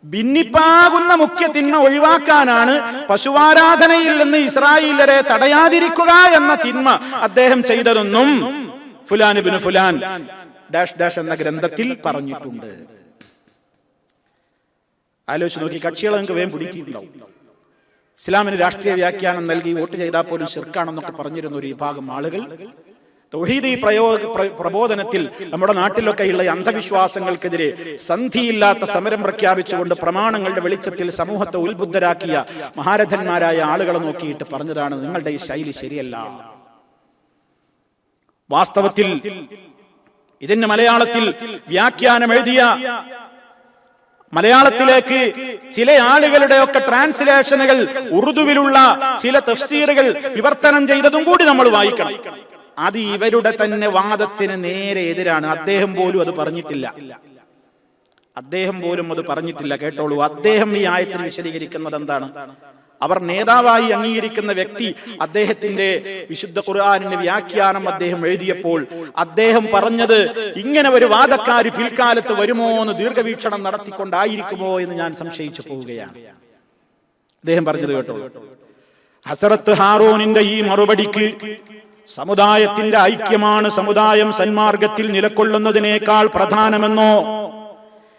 ഭിന്നിപ്പാകുന്ന മുഖ്യ തിന്മ ഒഴിവാക്കാനാണ് പശുവാരാധനയിൽ നിന്ന് ഇസ്രായേല്യരെ തടയാതിരിക്കുക എന്ന തിന്മ അദ്ദേഹം ചെയ്തതെന്നും ഫുലാൻ ഇബ്നു ഫുലാൻ ഡാഷ് ഡാഷ് എന്ന ഗ്രന്ഥത്തിൽ പറഞ്ഞിട്ടുണ്ട്. ആലോചിച്ച് നോക്കി, കക്ഷികളെ നിങ്ങൾക്ക് വേഗം പിടിക്കിയിട്ടുണ്ടാവും. ഇസ്ലാമിന് രാഷ്ട്രീയ വ്യാഖ്യാനം നൽകി വോട്ട് ചെയ്താൽ പോലും ശിർക്കാണെന്നൊക്കെ പറഞ്ഞിരുന്ന ഒരു വിഭാഗം ആളുകൾ തൗഹീദി പ്രബോധനത്തിൽ നമ്മുടെ നാട്ടിലൊക്കെയുള്ള അന്ധവിശ്വാസങ്ങൾക്കെതിരെ സന്ധിയില്ലാത്ത സമരം പ്രഖ്യാപിച്ചുകൊണ്ട് പ്രമാണങ്ങളുടെ വെളിച്ചത്തിൽ സമൂഹത്തെ ഉത്ബുദ്ധരാക്കിയ മഹാരഥന്മാരായ ആളുകളെ നോക്കിയിട്ട് പറഞ്ഞതാണ്, നിങ്ങളുടെ ഈ ശൈലി ശരിയല്ല. വാസ്തവത്തിൽ ഇതിന് മലയാളത്തിൽ വ്യാഖ്യാനം എഴുതിയ, മലയാളത്തിലേക്ക് ചില ആളുകളുടെയൊക്കെ ട്രാൻസ്ലേഷനുകൾ, ഉറുദുവിലുള്ള ചില തഫ്സീറുകൾ വിവർത്തനം ചെയ്തതും കൂടി നമ്മൾ വായിക്കണം. അത് ഇവരുടെ തന്നെ വാദത്തിന് നേരെ എതിരാണ്. അദ്ദേഹം പോലും അത് പറഞ്ഞിട്ടില്ല. കേട്ടോളൂ, അദ്ദേഹം ഈ ആയത്തിൽ വിശദീകരിക്കുന്നത് എന്താണ്? അവർ നേതാവായി അംഗീകരിക്കുന്ന വ്യക്തി അദ്ദേഹത്തിന്റെ വിശുദ്ധ ഖുർആനിന്റെ വ്യാഖ്യാനം അദ്ദേഹം എഴുതിയപ്പോൾ അദ്ദേഹം പറഞ്ഞത്, ഇങ്ങനെ ഒരു വാദക്കാര് പിൽക്കാലത്ത് വരുമോ എന്ന് ദീർഘവീക്ഷണം നടത്തിക്കൊണ്ടായിരിക്കുമോ എന്ന് ഞാൻ സംശയിച്ചു പോവുകയാണ്. അദ്ദേഹം പറഞ്ഞത് കേട്ടോളൂ. ഹസരത്ത് ഹാറൂനിന്റെ ഈ മറുപടിക്ക് സമുദായത്തിന്റെ ഐക്യമാണ് സമുദായം സന്മാർഗത്തിൽ നിലകൊള്ളുന്നതിനേക്കാൾ പ്രധാനമെന്നോ,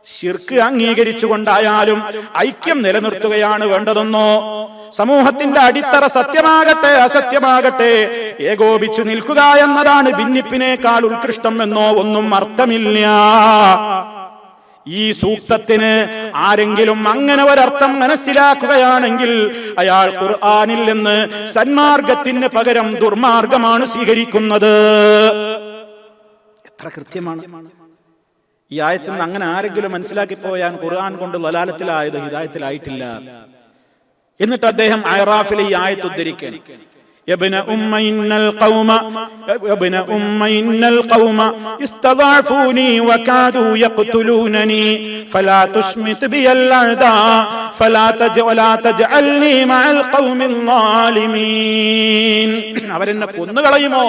ശിർക്ക് അംഗീകരിച്ചുകൊണ്ടായാലും ഐക്യം നിലനിർത്തുകയാണ് വേണ്ടതെന്നോ, സമൂഹത്തിന്റെ അടിത്തറ സത്യമാകട്ടെ അസത്യമാകട്ടെ ഏകോപിച്ചു നിൽക്കുക എന്നതാണ് ഭിന്നിപ്പിനേക്കാൾ ഉത്കൃഷ്ടം എന്നോ ഒന്നും അർത്ഥമില്ല. ഈ സൂക്തത്തിന് ആരെങ്കിലും അങ്ങനെ ഒരർത്ഥം മനസ്സിലാക്കുകയാണെങ്കിൽ അയാൾ ഖുർആനിൽ നിന്ന് സന്മാർഗത്തിന് പകരം ദുർമാർഗമാണ് സ്വീകരിക്കുന്നത്. എത്ര കൃത്യമാണ് ഈ ആയത്തിൽ നിന്ന്. അങ്ങനെ ആരെങ്കിലും മനസ്സിലാക്കി പോയാൽ ഖുർആൻ കൊണ്ട് ലലാലത്തിലായത് ഹിദായത്തിലായിട്ടില്ല. എന്നിട്ട് അദ്ദേഹം അഅറാഫിലെ ഈ ആയത്ത് ഉദ്ധരിക്കാൻ, ابن أم إن القوم استضعفوني وكادوا يقتلونني فلا تشمت بي الأعداء ولا تجعلني مع القوم الظالمين. അവരെന്നെ കൊന്നുകളയുമോ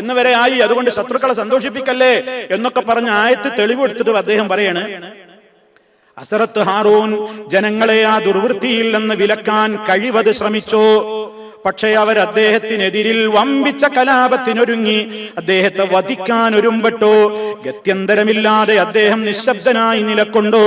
എന്ന് വരെ ആയി, അതുകൊണ്ട് ശത്രുക്കളെ സന്തോഷിപ്പിക്കല്ലേ എന്നൊക്കെ പറഞ്ഞ ആയത്ത് തെളിവെടുത്തിട്ട് അദ്ദേഹം പറയാണ്, ഹസ്രത്ത് ഹാറൂൻ ജനങ്ങളെ ആ ദുർവൃത്തിയിൽ നിന്ന് വിലക്കാൻ കഴിവത് ശ്രമിച്ചു. പക്ഷേ അവർ അദ്ദേഹത്തിനെതിരിൽ വമ്പിച്ച കലാപത്തിനൊരുങ്ങി അദ്ദേഹത്തെ വധിക്കാൻ ഒരുമ്പെട്ടു. ഗത്യന്തരമില്ലാതെ അദ്ദേഹം നിശബ്ദനായി നിലകൊണ്ടു.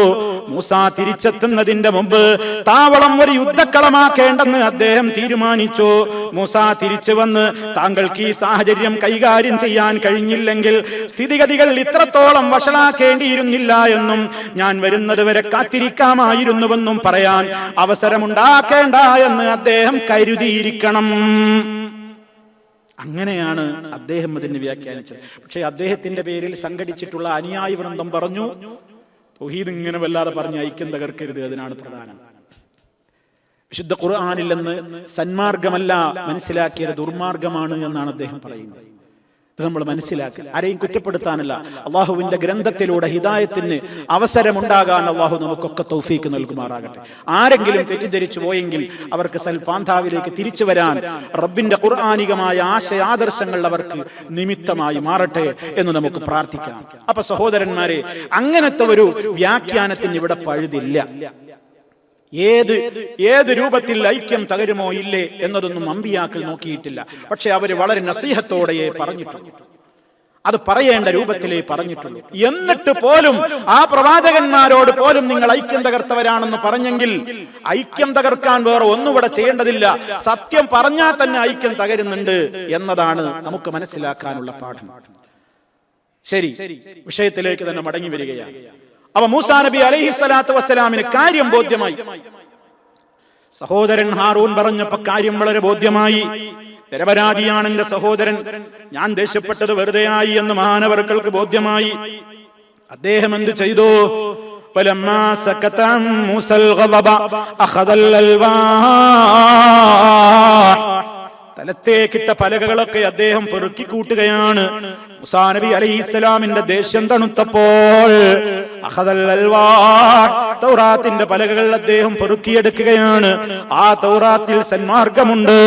മൂസ തിരിച്ചെത്തുന്നതിന്റെ മുമ്പ് താവളം ഒരു യുദ്ധക്കളമാക്കേണ്ടെന്ന് അദ്ദേഹം തീരുമാനിച്ചു. മൂസ തിരിച്ചു വന്ന് താങ്കൾക്ക് ഈ സാഹചര്യം കൈകാര്യം ചെയ്യാൻ കഴിഞ്ഞില്ലെങ്കിൽ സ്ഥിതിഗതികൾ ഇത്രത്തോളം വഷളാക്കേണ്ടിയിരുന്നില്ല എന്നും ഞാൻ വരുന്നത് വരെ കാത്തിരിക്കാമായിരുന്നുവെന്നും പറയാൻ അവസരമുണ്ടാക്കേണ്ട എന്ന് അദ്ദേഹം കരുതിയിരിക്കണം. അങ്ങനെയാണ് അദ്ദേഹം അതിന് വ്യാഖ്യാനിച്ചത്. പക്ഷേ അദ്ദേഹത്തിന്റെ പേരിൽ സംഘടിച്ചിട്ടുള്ള അനുയായി വൃന്ദം പറഞ്ഞു, തൗഹീദ് ഇങ്ങനെ വല്ലാതെ പറഞ്ഞ് ഐക്യം തകർക്കരുത്, അതിനാണ് പ്രധാനം. വിശുദ്ധ ഖുർആനിൽ നിന്ന് സന്മാർഗമല്ല മനസ്സിലാക്കിയത് ദുർമാർഗമാണ് എന്നാണ് അദ്ദേഹം പറയുന്നത്. ഇത് നമ്മൾ മനസ്സിലാക്കുക. ആരെയും കുറ്റപ്പെടുത്താനല്ല, അള്ളാഹുവിന്റെ ഗ്രന്ഥത്തിലൂടെ ഹിദായത്തിന് അവസരമുണ്ടാകാൻ അള്ളാഹു നമുക്കൊക്കെ തൗഫീക്ക് നൽകുമാറാകട്ടെ. ആരെങ്കിലും തെറ്റിദ്ധരിച്ചു പോയെങ്കിൽ അവർക്ക് സൽപാന്താവിലേക്ക് തിരിച്ചു വരാൻ റബ്ബിന്റെ ഖുർആനികമായ ആശയാദർശങ്ങൾ അവർക്ക് നിമിത്തമായി മാറട്ടെ എന്ന് നമുക്ക് പ്രാർത്ഥിക്കാം. അപ്പൊ സഹോദരന്മാരെ, അങ്ങനത്തെ ഒരു വ്യാഖ്യാനത്തിന് ഇവിടെ പഴുതില്ല. ഏത് രൂപത്തിൽ ഐക്യം തകരുമോ ഇല്ലേ എന്നതൊന്നും അമ്പിയാക്കൾ നോക്കിയിട്ടില്ല. പക്ഷെ അവര് വളരെ നസീഹത്തോടെയേ പറഞ്ഞിട്ടുള്ളൂ, അത് പറയേണ്ട രൂപത്തിലേ പറഞ്ഞിട്ടുള്ളൂ. എന്നിട്ട് പോലും ആ പ്രവാചകന്മാരോട് പോലും നിങ്ങൾ ഐക്യം തകർത്തവരാണെന്ന് പറഞ്ഞെങ്കിൽ ഐക്യം തകർക്കാൻ വേറെ ഒന്നും ഇവിടെ ചെയ്യേണ്ടതില്ല, സത്യം പറഞ്ഞാൽ തന്നെ ഐക്യം തകരുന്നുണ്ട് എന്നതാണ് നമുക്ക് മനസ്സിലാക്കാനുള്ള പാഠം. ശരി, വിഷയത്തിലേക്ക് തന്നെ മടങ്ങി വരികയാണ്. അപ്പൊ മൂസാ നബി അലൈഹിസ്സലാത്തു വസ്സലാമിന് കാര്യം ബോധ്യമായി. സഹോദരൻ ഹാറൂൻ പറഞ്ഞപ്പോ കാര്യം വളരെ ബോധ്യമായി. നിരപരാധിയാണ് എന്റെ സഹോദരൻ, ഞാൻ ദേഷ്യപ്പെട്ടത് വെറുതെയായി എന്ന് മഹാനവർക്കൾക്ക് ബോധ്യമായി. അദ്ദേഹം എന്ത് ചെയ്തു? ഫലമ്മാ സകത മൂസൽ ഗളബ അഖദൽ അൽവാഹ്, തലത്തേക്കിട്ട പലകകളൊക്കെ അദ്ദേഹം പെറുക്കി കൂട്ടുകയാണ്. മൂസാ നബി അലൈഹിസ്സലാമിന്റെ ദേഷ്യം തണുത്തപ്പോൾ അഖദൽ അൽവാഹ്, തൗറാത്തിന്റെ പലകകൾ അദ്ദേഹം പെറുക്കിയെടുക്കുകയാണ്. ആ തൗറാത്തിൽ സന്മാർഗമുണ്ട്,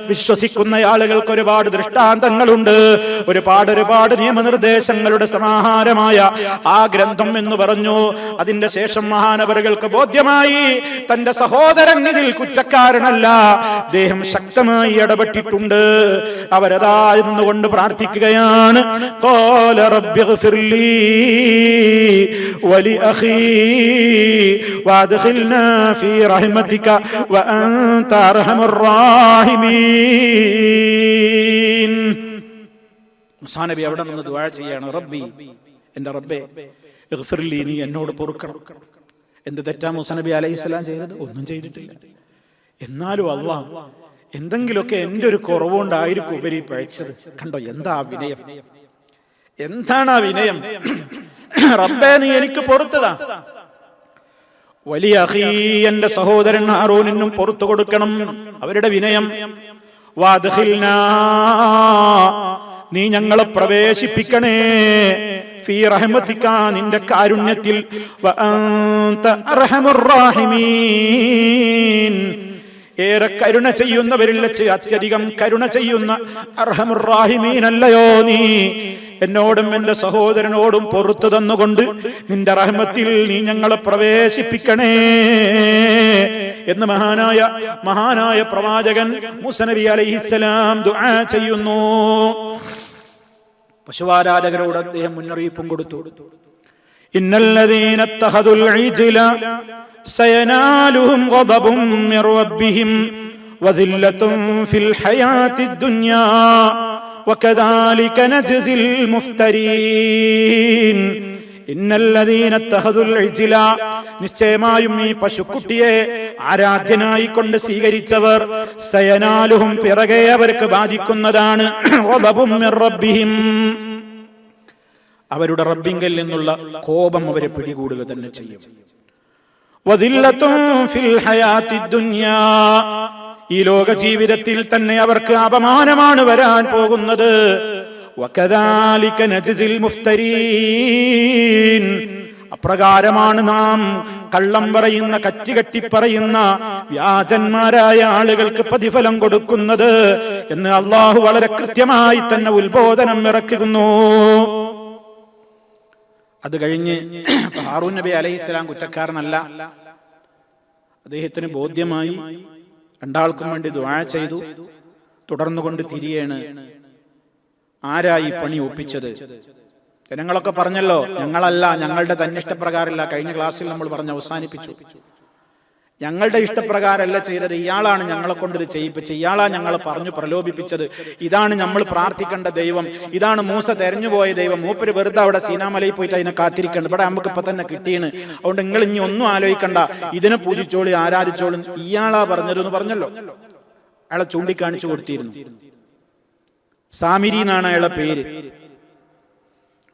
വിശ്വസിക്കുന്ന ആളുകൾക്ക് ഒരുപാട് ദൃഷ്ടാന്തങ്ങളുണ്ട്, ഒരുപാട് നിയമനിർദ്ദേശങ്ങളുടെ സമാഹാരമായ ആ ഗ്രന്ഥം എന്ന് പറഞ്ഞു. അതിന്റെ ശേഷം മഹാനവറുകൾക്ക് ബോധ്യമായി തന്റെ സഹോദരൻ ഇതിൽ കുറ്റക്കാരനല്ല, അദ്ദേഹം ശക്തമായി ഇടപെട്ടിട്ടുണ്ട്. അവരതാ എന്നുകൊണ്ട് പ്രാർത്ഥിക്കുകയാണ്. ഖാല റബ്ബിഗ്ഫിർ ലീ വലി അഖീ വഅദ്ഖിൽനാ ഫീ റഹ്മതിക വഅൻത അർഹമുർ റഹീമീൻ. മൂസാ നബി അവിടെ നിന്ന് ദുആ ചെയ്യാണ്, റബ്ബി, എന്റെ റബ്ബേ, ഇഗ്ഫിർ ലീ, നീ എന്നോട് പൊറുക്കണം. എന്ത് തെറ്റാ മൂസാ നബി അലൈഹിസ്സലാം ചെയ്തത്? ഒന്നും ചെയ്തിട്ടില്ല. എന്നാലും അല്ലാഹ് എന്തെങ്കിലുമൊക്കെ എന്റെ ഒരു കുറവുകൊണ്ടായിരിക്കും ഉപരി പഴിച്ചത്. കണ്ടോ എന്താ വിനയം, എന്താണ് ആ വിനയം? റബ്ബേ, നീ എനിക്ക് പൊറുത്തതാ. വലിയ അഖീ, എന്റെ സഹോദരൻ ഹാറൂനിനും പുറത്തു കൊടുക്കണം. അവരുടെ വിനയം. വഅദ്ഖിൽനാ, നീ ഞങ്ങളെ പ്രവേശിപ്പിക്കണേ. ഫീ റഹ്മതിക, നിന്റെ കാരുണ്യത്തിൽ. വഅൻത അർഹമുർ റഹീമീൻ, ഏറെ കരുണ ചെയ്യുന്നവരിൽ വെച്ച് അത്യധികം കരുണ ചെയ്യുന്ന അർഹമുർ റഹീമീൻ അല്ലയോ നീ? എന്നോടും എന്റെ സഹോദരനോടും പൊറുത്തു തന്നുകൊണ്ട് നിന്റെ റഹ്മത്തിൽ നീ ഞങ്ങളെ പ്രവേശിപ്പിക്കണേ എന്ന് മഹാനായ പ്രവാചകൻ മൂസാ നബി അലൈഹിസ്സലാം ദുആ ചെയ്യുന്നു. പശുവാരാധകരോട് അദ്ദേഹം മുന്നറിയിപ്പും കൊടുത്തു. ഇന്നല്ലദീന ഇത്തഖദുൽ ഇജ്ല സയനാലുഹും ഗദബും മിർ റബ്ബിഹിം വദില്ലത്തും ഫിൽ ഹയാത്തിദ് ദുനിയാ വകദാലിക നജ്സിൽ മുഫ്തരീൻ. ഇന്നല്ലദീന ഇത്തഖദുൽ ഇജ്ല, നിശ്ചയമായും ഈ പശുക്കുട്ടിയെ ആരാധ്യനായി കൊണ്ട് സ്വീകരിച്ചവർ, സയനാലുഹും, പിറകെ അവർക്ക് ബാധിക്കുന്നതാണ്, ഗദബും മിർ റബ്ബിഹിം, അവരുടെ റബ്ബിങ്കൽ നിന്നുള്ള കോപം അവരെ പിടികൂടുക തന്നെ ചെയ്യും. വദില്ലത്തും ഫിൽ ഹയാത്തിദ് ദുനിയാ, ഈ ലോക ജീവിതത്തിൽ തന്നെ അവർക്ക് അപമാനമാണ് വരാൻ പോകുന്നത്. വകദാലിക നജ്സിൽ മുഫ്തരീൻ, അപ്രകാരമാണ് നാം കള്ളം പറയുന്ന, കറ്റുകെട്ടി പറയുന്ന വ്യാജന്മാരായ ആളുകൾക്ക് പ്രതിഫലം കൊടുക്കുന്നത് എന്ന് അല്ലാഹു വളരെ കൃത്യമായി തന്നെ ഉത്ബോധനം ഇറക്കുന്നു. അത് കഴിഞ്ഞ് ഹാറൂൻ നബി അലൈഹിസ്സലാം കുറ്റക്കാരനല്ല, അദ്ദേഹത്തിന് ബോധ്യമായി. രണ്ടാൾക്കും വേണ്ടി ദുആ ചെയ്തു. തുടർന്നുകൊണ്ട് തിരിയാണ്. ആരായി പണി ഒപ്പിച്ചത്? ജനങ്ങളൊക്കെ പറഞ്ഞല്ലോ, ഞങ്ങളല്ല, ഞങ്ങളുടെ തന്നെ ഇഷ്ടപ്രകാരമല്ല. കഴിഞ്ഞ ക്ലാസ്സിൽ നമ്മൾ പറഞ്ഞ് അവസാനിപ്പിച്ചു. ഞങ്ങളുടെ ഇഷ്ടപ്രകാരമല്ല ചെയ്തത്, ഇയാളാണ് ഞങ്ങളെ കൊണ്ട് ഇത് ചെയ്യിപ്പിച്ചത്, ഇയാളാണ് ഞങ്ങളെ പറഞ്ഞു പ്രലോഭിപ്പിച്ചത്. ഇതാണ് നമ്മൾ പ്രാർത്ഥിക്കേണ്ട ദൈവം, ഇതാണ് മൂസ തെരഞ്ഞുപോയ ദൈവം. മൂപ്പര് വെറുതെ അവിടെ സീനാമലയിൽ പോയിട്ട് അതിനെ കാത്തിരിക്കേണ്ട, ഇവിടെ നമുക്ക് ഇപ്പൊ തന്നെ കിട്ടിയാണ്. അതുകൊണ്ട് നിങ്ങൾ ഇനി ഒന്നും ആലോചിക്കണ്ട, ഇതിനെ പൂജിച്ചോളി, ആരാധിച്ചോളും, ഇയാളാ പറഞ്ഞതെന്ന് പറഞ്ഞല്ലോ. അയാളെ ചൂണ്ടിക്കാണിച്ചു കൊടുത്തിരുന്നു. സാമിരി എന്നാണ് അയാളുടെ പേര്.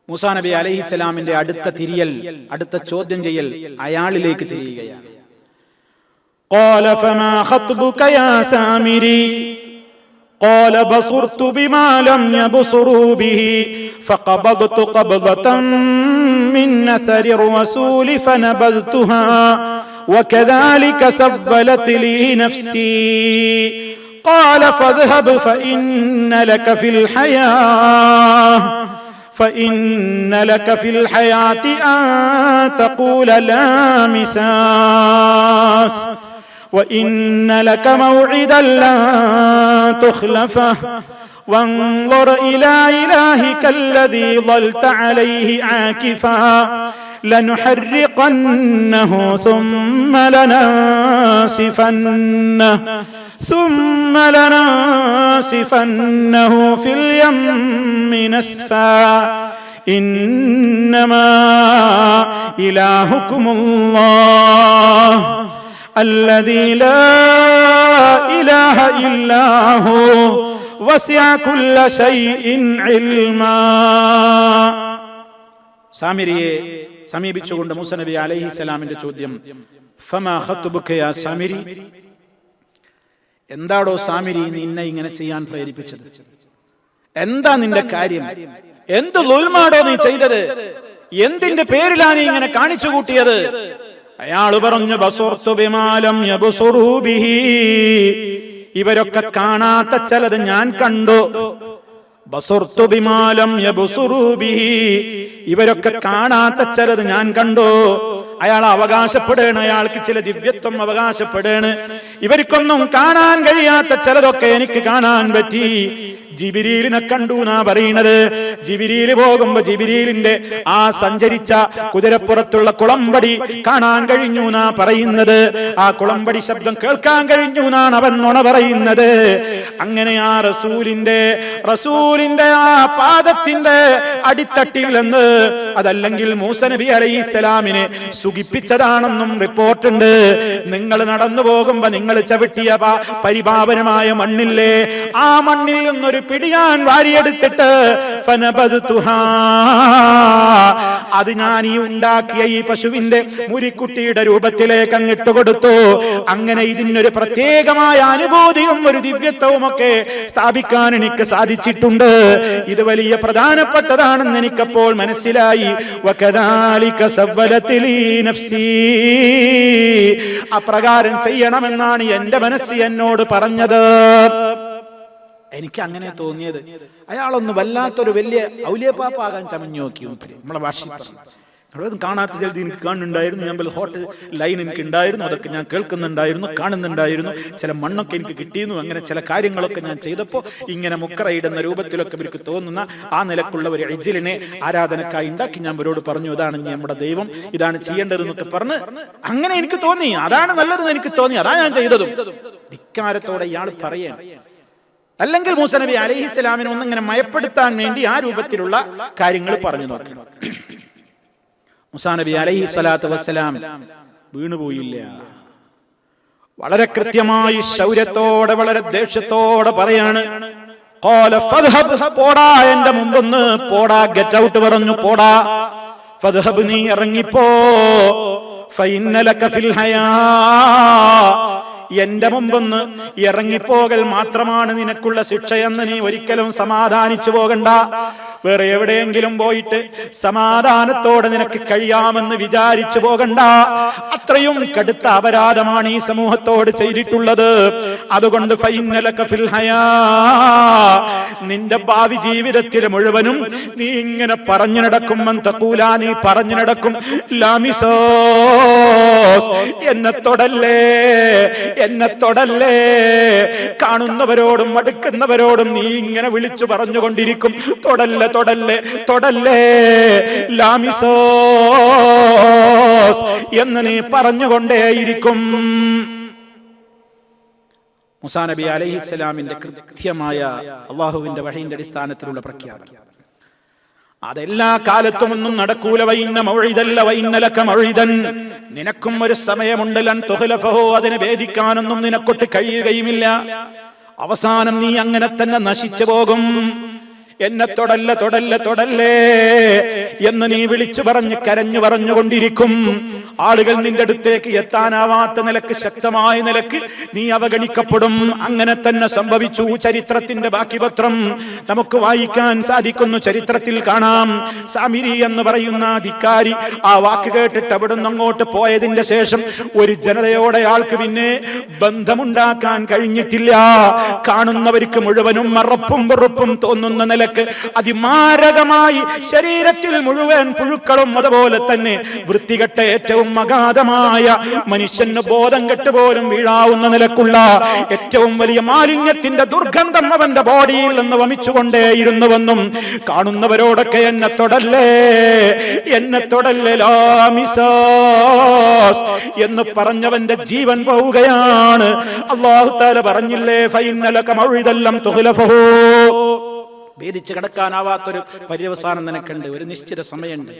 മൂസാ നബി അലൈഹിസ്സലാമിന്റെ അടുത്ത തിരിയൽ, അടുത്ത ചോദ്യം ചെയ്യൽ അയാളിലേക്ക് തിരിയുകയാണ്. قال فما خطبك يا سامري قال بصرت بما لم يبصروا به فقبضت قبضة من أثر الرسول فنبذتها وكذلك سولت لي نفسي قال فاذهب فإن لك في الحياة أن تقول لا مساس وإن لك موعدا لن تخلفه وانظر إلى إلهك الذي ظلت عليه عاكفا لنحرقنه ثم لننسفنه في اليم نسفا إنما إلهكم الله الذي لا إله إلا هو وسع كل شيء علما. സാമിരിയെ സമീപിച്ചുകൊണ്ട് മൂസ നബി അലൈഹിസ്സലാമിന്റെ ചോദ്യം, ഫമാ ഖത്ബുക യാ സാമിരി, എന്താടോ സാമിരി നിന്നെ ഇങ്ങനെ ചെയ്യാൻ പ്രേരിപ്പിച്ചത്? എന്താ നിന്റെ കാര്യം? എന്ത് ദുൽമാടോ നീ ചെയ്തത്? എന്തിന്റെ പേരിലാണ് നീ ഇങ്ങനെ കാണിച്ചു കൂട്ടിയത്? അയാൾ പറഞ്ഞു, ബസർതു ബിമാ ലം യബ്സുറൂ ബിഹി, ഇവരൊക്കെ കാണാത്ത ചിലത് ഞാൻ കണ്ടു. ബസർതു ബിമാ ലം യബ്സുറൂ ബിഹി, ഇവരൊക്കെ കാണാത്ത ചിലത് ഞാൻ കണ്ടു. അയാൾ അവകാശപ്പെടുകയാണ്, അയാൾക്ക് ചില ദിവ്യത്വം അവകാശപ്പെടുകയാണ്. ഇവർക്കൊന്നും കാണാൻ കഴിയാത്ത ചിലതൊക്കെ എനിക്ക് കാണാൻ പറ്റി. ജിബിരീലിനെ കണ്ടു എന്നാ പറയുന്നത്. ജിബിരീല് പോകുമ്പോ ജിബിരീലിന്റെ ആ സഞ്ചരിച്ച കുതിരപ്പുറത്തുള്ള കുളമ്പടി കാണാൻ കഴിഞ്ഞു എന്നാ പറയുന്നത്. ആ കുളമ്പടി ശബ്ദം കേൾക്കാൻ കഴിഞ്ഞു എന്നാണ് അവൻ നുണ പറയുന്നത്. അങ്ങനെ ആ റസൂലിന്റെ ആ പാദത്തിന്റെ അടിത്തട്ടിൽ നിന്ന്, അതല്ലെങ്കിൽ മൂസ നബി അലൈഹിസ്സലാമിനെ സുഖിപ്പിച്ചതാണെന്നും റിപ്പോർട്ടുണ്ട്. നിങ്ങൾ നടന്നു പോകുമ്പോ നിങ്ങൾ ചവിട്ടിയ പരിപാവനമായ മണ്ണില്ലേ, ആ മണ്ണിൽ നിന്നൊരു പിടിയാൻ വാരിയെടുത്തിട്ട് അത് ഞാൻ ഈ ഉണ്ടാക്കിയ ഈ പശുവിന്റെ മുരിക്കുട്ടിയുടെ രൂപത്തിലേക്ക് അങ്ങിട്ട് കൊടുത്തു. അങ്ങനെ ഇതിനൊരു പ്രത്യേകമായ അനുഭൂതിയും ഒരു ദിവ്യത്വവും ഒക്കെ സ്ഥാപിക്കാൻ എനിക്ക് സാധിച്ചിട്ടുണ്ട്. ഇത് വലിയ പ്രധാനപ്പെട്ടതാണെന്ന് എനിക്കപ്പോൾ മനസ്സിലായി. അപ്രകാരം ചെയ്യണമെന്നാണ് എന്റെ മനസ്സ് എന്നോട് പറഞ്ഞത്. എനിക്ക് അങ്ങനെ തോന്നിയത്. അയാളൊന്ന് വല്ലാത്തൊരു വലിയ ഔലിയപ്പാപ്പാകാൻ ചമഞ്ഞു നോക്കി. നമ്മളെ ഭാഷ കാണാത്ത ചിലത് എനിക്ക് കാണുന്നുണ്ടായിരുന്നു. ഞാൻ ഹോട്ട് ലൈൻ എനിക്ക് ഉണ്ടായിരുന്നു, അതൊക്കെ ഞാൻ കേൾക്കുന്നുണ്ടായിരുന്നു, കാണുന്നുണ്ടായിരുന്നു. ചില മണ്ണൊക്കെ എനിക്ക് കിട്ടിയിരുന്നു. അങ്ങനെ ചില കാര്യങ്ങളൊക്കെ ഞാൻ ചെയ്തപ്പോൾ ഇങ്ങനെ മുക്കറയിടുന്ന രൂപത്തിലൊക്കെ ഇവർക്ക് തോന്നുന്ന ആ നിലക്കുള്ള ഒരു ഇജ്ലിനെ ആരാധനക്കായി ഉണ്ടാക്കി ഞാൻ അവരോട് പറഞ്ഞു, ഇതാണ് നമ്മുടെ ദൈവം, ഇതാണ് ചെയ്യേണ്ടതെന്നൊക്കെ പറഞ്ഞ് അങ്ങനെ എനിക്ക് തോന്നി, അതാണ് നല്ലതെന്ന് എനിക്ക് തോന്നി, അതാ ഞാൻ ചെയ്തതും. ധിക്കാരത്തോടെ ഇയാൾ പറയാൻ, അല്ലെങ്കിൽ മൂസ നബി അലൈഹിസ്സലാമിനെ ഒന്നിങ്ങനെ മയപ്പെടുത്താൻ വേണ്ടി ആ രൂപത്തിലുള്ള കാര്യങ്ങൾ പറഞ്ഞു നോക്കണം. മൂസാ നബി അലൈഹിസ്സലാത്തു വസ്സലാം വീണുപോയില്ല. വളരെ കൃത്യമായി ശൗര്യത്തോടെ, വളരെ ദേഷ്യത്തോടെ പറയാണ്, പോടാ, എന്റെ മുമ്പൊന്ന് പോടാ, ഗെറ്റ് ഔട്ട് പറഞ്ഞു, പോടാ. ഫദ്ഹബ്, നീ ഇറങ്ങിപ്പോ. ഫഇന്ന ലക ഫിൽ ഹയാ, എന്റെ മുമ്പൊന്ന് ഇറങ്ങിപ്പോകൽ മാത്രമാണ് നിനക്കുള്ള ശിക്ഷയെന്ന് നീ ഒരിക്കലും സമാധാനിച്ചു പോകണ്ട. വേറെ എവിടെയെങ്കിലും പോയിട്ട് സമാധാനത്തോടെ നിനക്ക് കഴിയാമെന്ന് വിചാരിച്ചു പോകണ്ട. അത്രയും കടുത്ത അപരാധമാണ് ഈ സമൂഹത്തോട് ചെയ്തിട്ടുള്ളത്. അതുകൊണ്ട് ഫൈനലക ഫിൽ ഹയാ, നിന്റെ ഭാവി ജീവിതത്തിൽ മുഴുവനും നീ ഇങ്ങനെ പറഞ്ഞു നടക്കും. തഖൂലാ, നീ പറഞ്ഞു നടക്കും, ലാമിസോസ്, എന്നെ തൊടല്ലേ, എന്നെ തൊടല്ലേ. കാണുന്നവരോടും അടുക്കുന്നവരോടും നീ ഇങ്ങനെ വിളിച്ചു പറഞ്ഞുകൊണ്ടിരിക്കും, തൊടല്ലേ തൊടല്ലേ തൊടല്ലേ, ലാമിസോസ് എന്ന് നീ പറഞ്ഞുകൊണ്ടേയിരിക്കും. മൂസാ നബി അലൈഹിസ്സലാമിന്റെ കൃത്യമായ അള്ളാഹുവിന്റെ വഹയിന്റെ അടിസ്ഥാനത്തിലുള്ള പ്രഖ്യാപനം. അതെല്ലാ കാലത്തും ഒന്നും നടക്കൂല. വൈന്ന മൗഇദല്ല വൈന്ന ലക മൗഇദൻ, നിനക്കും ഒരു സമയമുണ്ട്. ലൻ തുഖ്ലഫഹു, അതിനെ ഭേദിക്കാനൊന്നും നിനക്കൊട്ട് കഴിയുകയുമില്ല. അവസാനം നീ അങ്ങനെ തന്നെ നശിച്ചു പോകും. എന്നെ തൊടല്ല തൊടല്ല തൊടല്ലേ എന്ന് നീ വിളിച്ചു പറഞ്ഞ് കരഞ്ഞു പറഞ്ഞുകൊണ്ടിരിക്കും. ആളുകൾ നിന്റെ അടുത്തേക്ക് എത്താനാവാത്ത നിലക്ക്, ശക്തമായ നിലക്ക് നീ അവഗണിക്കപ്പെടും. അങ്ങനെ തന്നെ സംഭവിച്ചു. ചരിത്രത്തിന്റെ ബാക്കി പത്രം നമുക്ക് വായിക്കാൻ സാധിക്കുന്നു. ചരിത്രത്തിൽ കാണാം, സാമിരി എന്ന് പറയുന്ന ധിക്കാരി ആ വാക്ക് കേട്ടിട്ട് അവിടുന്ന് അങ്ങോട്ട് പോയതിന്റെ ശേഷം ഒരു ജനതയോടെ ആൾക്ക് പിന്നെ ബന്ധമുണ്ടാക്കാൻ കഴിഞ്ഞിട്ടില്ല. കാണുന്നവർക്ക് മുഴുവനും മറപ്പും വെറുപ്പും തോന്നുന്ന നിലക്ക് അതിമാരകമായി ശരീരത്തിൽ മുഴുവൻ പുഴുക്കളും, അതുപോലെ തന്നെ വൃത്തികെട്ട ഏറ്റവും അഗാധമായ മനുഷ്യന് ബോധം കെട്ടുപോലും വീഴാവുന്ന നിലക്കുള്ള ഏറ്റവും വലിയ മാലിന്യത്തിന്റെ ദുർഗന്ധം അവന്റെ ബോഡിയിൽ നിന്ന് വമിച്ചുകൊണ്ടേയിരുന്നുവെന്നും കാണുന്നവരോടൊക്കെ എന്നെ തൊടല്ലേ, എന്നെ തൊടല്ലേ ലാമിസാസ് എന്ന് പറഞ്ഞവന്റെ ജീവൻ പോവുകയാണ്. അല്ലാഹു തആല പറഞ്ഞില്ലേ, ഫൈനലക മൗഇദല്ലം തുഖ്ലഫഹു, ഭേദിച്ച് കിടക്കാനാവാത്തൊരു പര്യവസാനം നിനക്കുണ്ട്. ഒരു നിശ്ചിത സമയമുണ്ട്,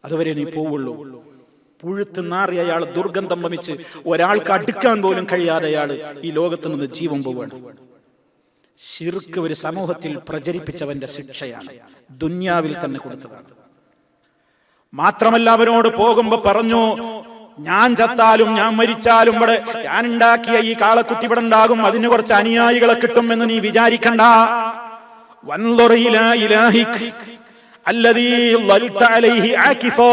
അതുവരെ നീ പോവുള്ളൂ. പുഴുത്ത് നാറിയ അയാൾ ദുർഗന്ധം വമിച്ച് ഒരാൾക്ക് അടുക്കാൻ പോലും കഴിയാതെ അയാൾ ഈ ലോകത്ത് നിന്ന് ജീവൻ പോവുകയാണ്. ശിർക്ക് ഒരു സമൂഹത്തിൽ പ്രചരിപ്പിച്ചവന്റെ ശിക്ഷയാണ്, ദുന്യാവിൽ തന്നെ കൊടുത്തതാണ്. മാത്രമല്ല അവനോട് പോകുമ്പോ പറഞ്ഞു, ഞാൻ ചത്താലും ഞാൻ മരിച്ചാലും ഇവിടെ ഞാൻ ഉണ്ടാക്കിയ ഈ കാളക്കുട്ടി ഇവിടെ ഉണ്ടാകും, അതിന് കുറച്ച് അനുയായികളെ കിട്ടും എന്ന് നീ വിചാരിക്കണ്ട. വൻളുറ ഇലാ ഇലാഹിക് അല്ലദീ ളൽത അലൈഹി ആകിഫാ,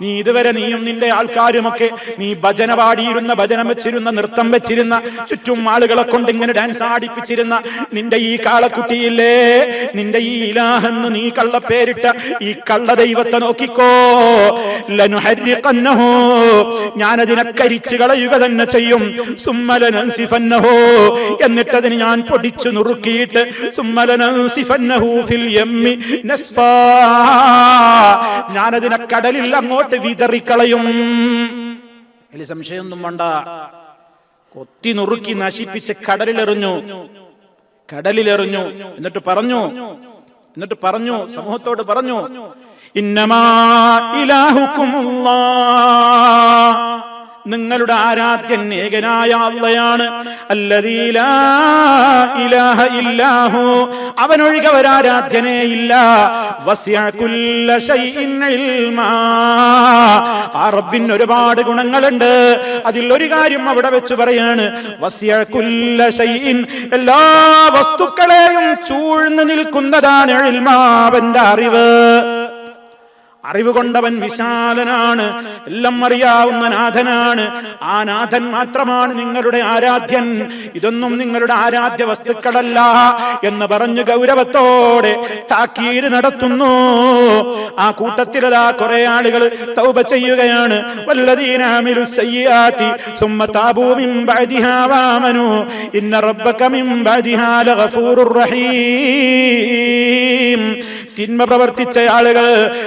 നീ ഇതുവരെ നീയും നിന്റെ ആൾക്കാരുമൊക്കെ നീ ഭജന പാടിയിരുന്ന, ഭജനം വെച്ചിരുന്ന, നൃത്തം വെച്ചിരുന്ന, ചുറ്റും ആളുകളെ കൊണ്ട് ഇങ്ങനെ ഡാൻസ് ആടിപ്പിച്ചിരുന്ന നിന്റെ ഈ കാളക്കുട്ടിയില്ലേ, നിന്റെ ഈ ഇലാഹെന്ന് നീ കള്ളപ്പേരിട്ട ഈ കള്ള ദൈവത്തെ നോക്കിക്കോ. ലനുഹരിഖന്നഹു, ഞാനതിനെ കരിച്ചു കളയുക തന്നെ ചെയ്യും. സുമ്മലനൻസിഫന്നഹു, എന്നിട്ടതിന് ഞാൻ പൊടിച്ചു നുറുക്കിയിട്ട് സുമ്മലനൻസിഫന്നഹു ഫിൽ യമ്മി നസ്ഫാ, ഞാനതിനെ കടലിൽ അങ്ങോട്ട് വിതറിക്കളയും. അതിൽ സംശയമൊന്നും വേണ്ട. കൊത്തി നുറുക്കി നശിപ്പിച്ച് കടലിലെറിഞ്ഞു. എന്നിട്ട് പറഞ്ഞു സമൂഹത്തോട് പറഞ്ഞു, ഇന്നമാ ഇലാഹുക്കുമുല്ലാഹ്, നിങ്ങളുടെ ആരാധ്യൻ ഏകനായ അല്ലാഹയാണ്. അല്ലദീ ലാ ഇലാഹ ഇല്ലാഹു, അവനൊഴികെ ഒരാരാധ്യനേ ഇല്ല. വസിഅ കുല്ല ശൈഇൻ ഇൽമാ, ആ റബ്ബിന് ഒരുപാട് ഗുണങ്ങളുണ്ട്. അതിൽ ഒരു കാര്യം അവിടെ വെച്ച് പറയാണ്, വസിഅ കുല്ല ശൈഇൻ, എല്ലാ വസ്തുക്കളെയും ചൂഴ്ന്നു നിൽക്കുന്നതാണ് ഇൽമാ, അവന്റെ അറിവ്. അറിവ് കൊണ്ടവൻ വിശാലനാണ്, എല്ലാം അറിയാവുന്ന നാഥനാണ്. ആ നാഥൻ മാത്രമാണ് നിങ്ങളുടെ ആരാധ്യൻ. ഇതൊന്നും നിങ്ങളുടെ ആരാധ്യ വസ്തുക്കളല്ല എന്ന് പറഞ്ഞു ഗൗരവത്തോടെ താക്കീത് നടത്തുന്നു. ആ കൂട്ടത്തിലതാ കുറെ ആളുകൾ തൗബ ചെയ്യുകയാണ്. വല്ലദീന അമിലു സയ്യിആതി സുമ്മ താബൂ മിൻ ബഅദിഹാ വആമനൂ ഇന്ന റബ്ബക മിൻ ബഅദിഹാ ലഗഫൂറുർ റഹീം. തിന്മ പ്രവർത്തിച്ച ആളുകൾ,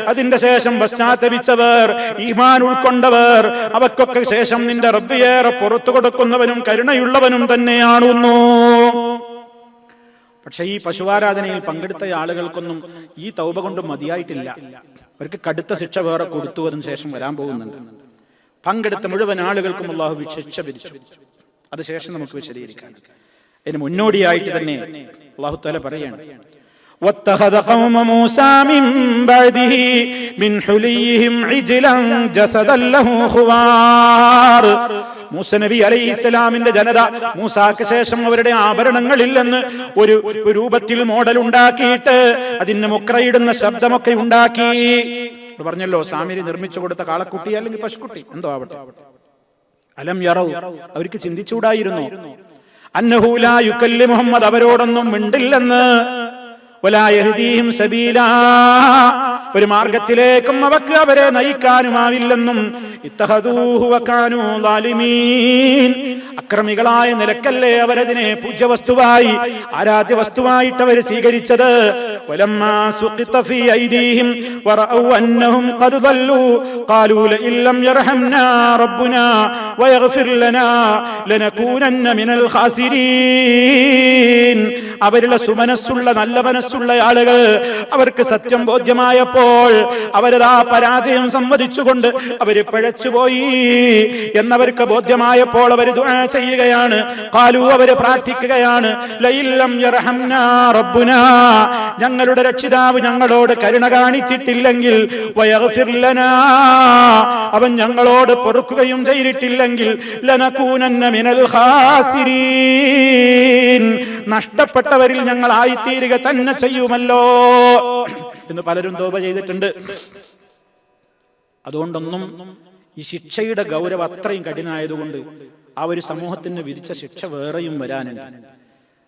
അതിന്റെ ശേഷം പശ്ചാത്തപിച്ചവർ, ഈമാൻ ഉൾക്കൊണ്ടവർ, അവക്കൊക്കെ ശേഷം നിന്റെ റബ്ബിയേറെ പുറത്തു കൊടുക്കുന്നവനും കരുണയുള്ളവനും തന്നെയാണെന്നു. പക്ഷെ ഈ പശുവാരാധനയിൽ പങ്കെടുത്ത ആളുകൾക്കൊന്നും ഈ തൗബ കൊണ്ട് മതിയായിട്ടില്ല. അവർക്ക് കടുത്ത ശിക്ഷ വേറെ കൊടുത്തു, അതിന് ശേഷം വരാൻ പോകുന്നുണ്ട്. പങ്കെടുത്ത മുഴുവൻ ആളുകൾക്കും അല്ലാഹു ശിക്ഷ വിധിച്ചു. അത് ശേഷം നമുക്ക് വിശദീകരിക്കാം. അതിന് മുന്നോടിയായിട്ട് തന്നെ അല്ലാഹു തആല പറയാണ്, واتخذ قوم موسى من بعده من حليهم عجلا جسدا له خوار മൂസ നബി അലൈഹിസ്സലാമിന്റെ ജനത മൂസാക്ക് ശേഷം അവരുടെ ആഭരണങ്ങളില്ലെന്ന് ഒരു രൂപത്തിൽ മോഡൽ ഉണ്ടാക്കിയിട്ട് അതിന് മുക്രയിടുന്ന ശബ്ദമൊക്കെ ഉണ്ടാക്കി. പറഞ്ഞല്ലോ, സാമിരി നിർമ്മിച്ചു കൊടുത്ത കാളക്കുട്ടി അല്ലെങ്കിൽ പശുക്കുട്ടി എന്തോ ആവട്ടെ. അലം യറൗ, അവർക്ക് ചിന്തിച്ചുകൂടായിരുന്നു, അന്നഹു ലാ യുകല്ലിമുഹും, മുഹമ്മദ് അവരോടൊന്നും മിണ്ടില്ലെന്ന്, വലാ യഹ്ദീഹിം സബീലാ, ഒരു മാർഗത്തിലേക്കും അവരെ നയിക്കാനുമാവില്ലെന്നും, ഇത്തഖദൂഹു വകാനൂ ളാലിമീൻ, അക്രമികളായ നിലക്കല്ലേ അവരതിനെ പൂജ്യവസ്തുവായി ആരാധ്യ വസ്തുവായിട്ട് അവർ സ്വീകരിച്ചത്. വലമ്മാ സുഖിത ഫീ ഐദീഹിം വറഔ അന്നഹും ഖദ് ളല്ലൂ ഖാലൂ ലഇൻ ലം യർഹംനാ റബ്ബുനാ വയഗ്ഫിർ ലനാ ലനകൂനന്ന മിനൽ ഖാസിരീൻ. അവരുടെ സുമനസ്സുള്ള നല്ല മനസ്സുള്ള ആളുകൾ, അവർക്ക് സത്യം ബോധ്യമായപ്പോൾ അവരതാ പരാജയം സമ്മതിച്ചുകൊണ്ട് അവര് പിഴച്ചുപോയി എന്നവർക്ക് ബോധ്യമായപ്പോൾ അവർ ദുആ ചെയ്യുകയാണ്. ഖാലൂ, അവര് പ്രാർത്ഥിക്കുകയാണ്, ലഇൻ ലം യർഹംനാ റബ്ബുനാ, ഞങ്ങളുടെ രക്ഷിതാവ് ഞങ്ങളോട് കരുണ കാണിച്ചിട്ടില്ലെങ്കിൽ, വയഗ്ഫിർ ലനാ, അവൻ ഞങ്ങളോട് പൊറുക്കുകയും ചെയ്തിട്ടില്ലെങ്കിൽ, ലനകൂനന്ന മിനൽ ഖാസിരീൻ, നഷ്ടപ്പെട്ടവരിൽ ഞങ്ങൾ ആയിത്തീരുക തന്നെ ചെയ്യുമല്ലോ എന്ന് പലരും തൗബ ചെയ്തിട്ടുണ്ട്. അതുകൊണ്ടൊന്നും ഈ ശിക്ഷയുടെ ഗൗരവം അത്രയും കഠിനായതുകൊണ്ട് ആ ഒരു സമൂഹത്തിന് വിധിച്ച ശിക്ഷ വേറെയും വരാനുണ്ട്.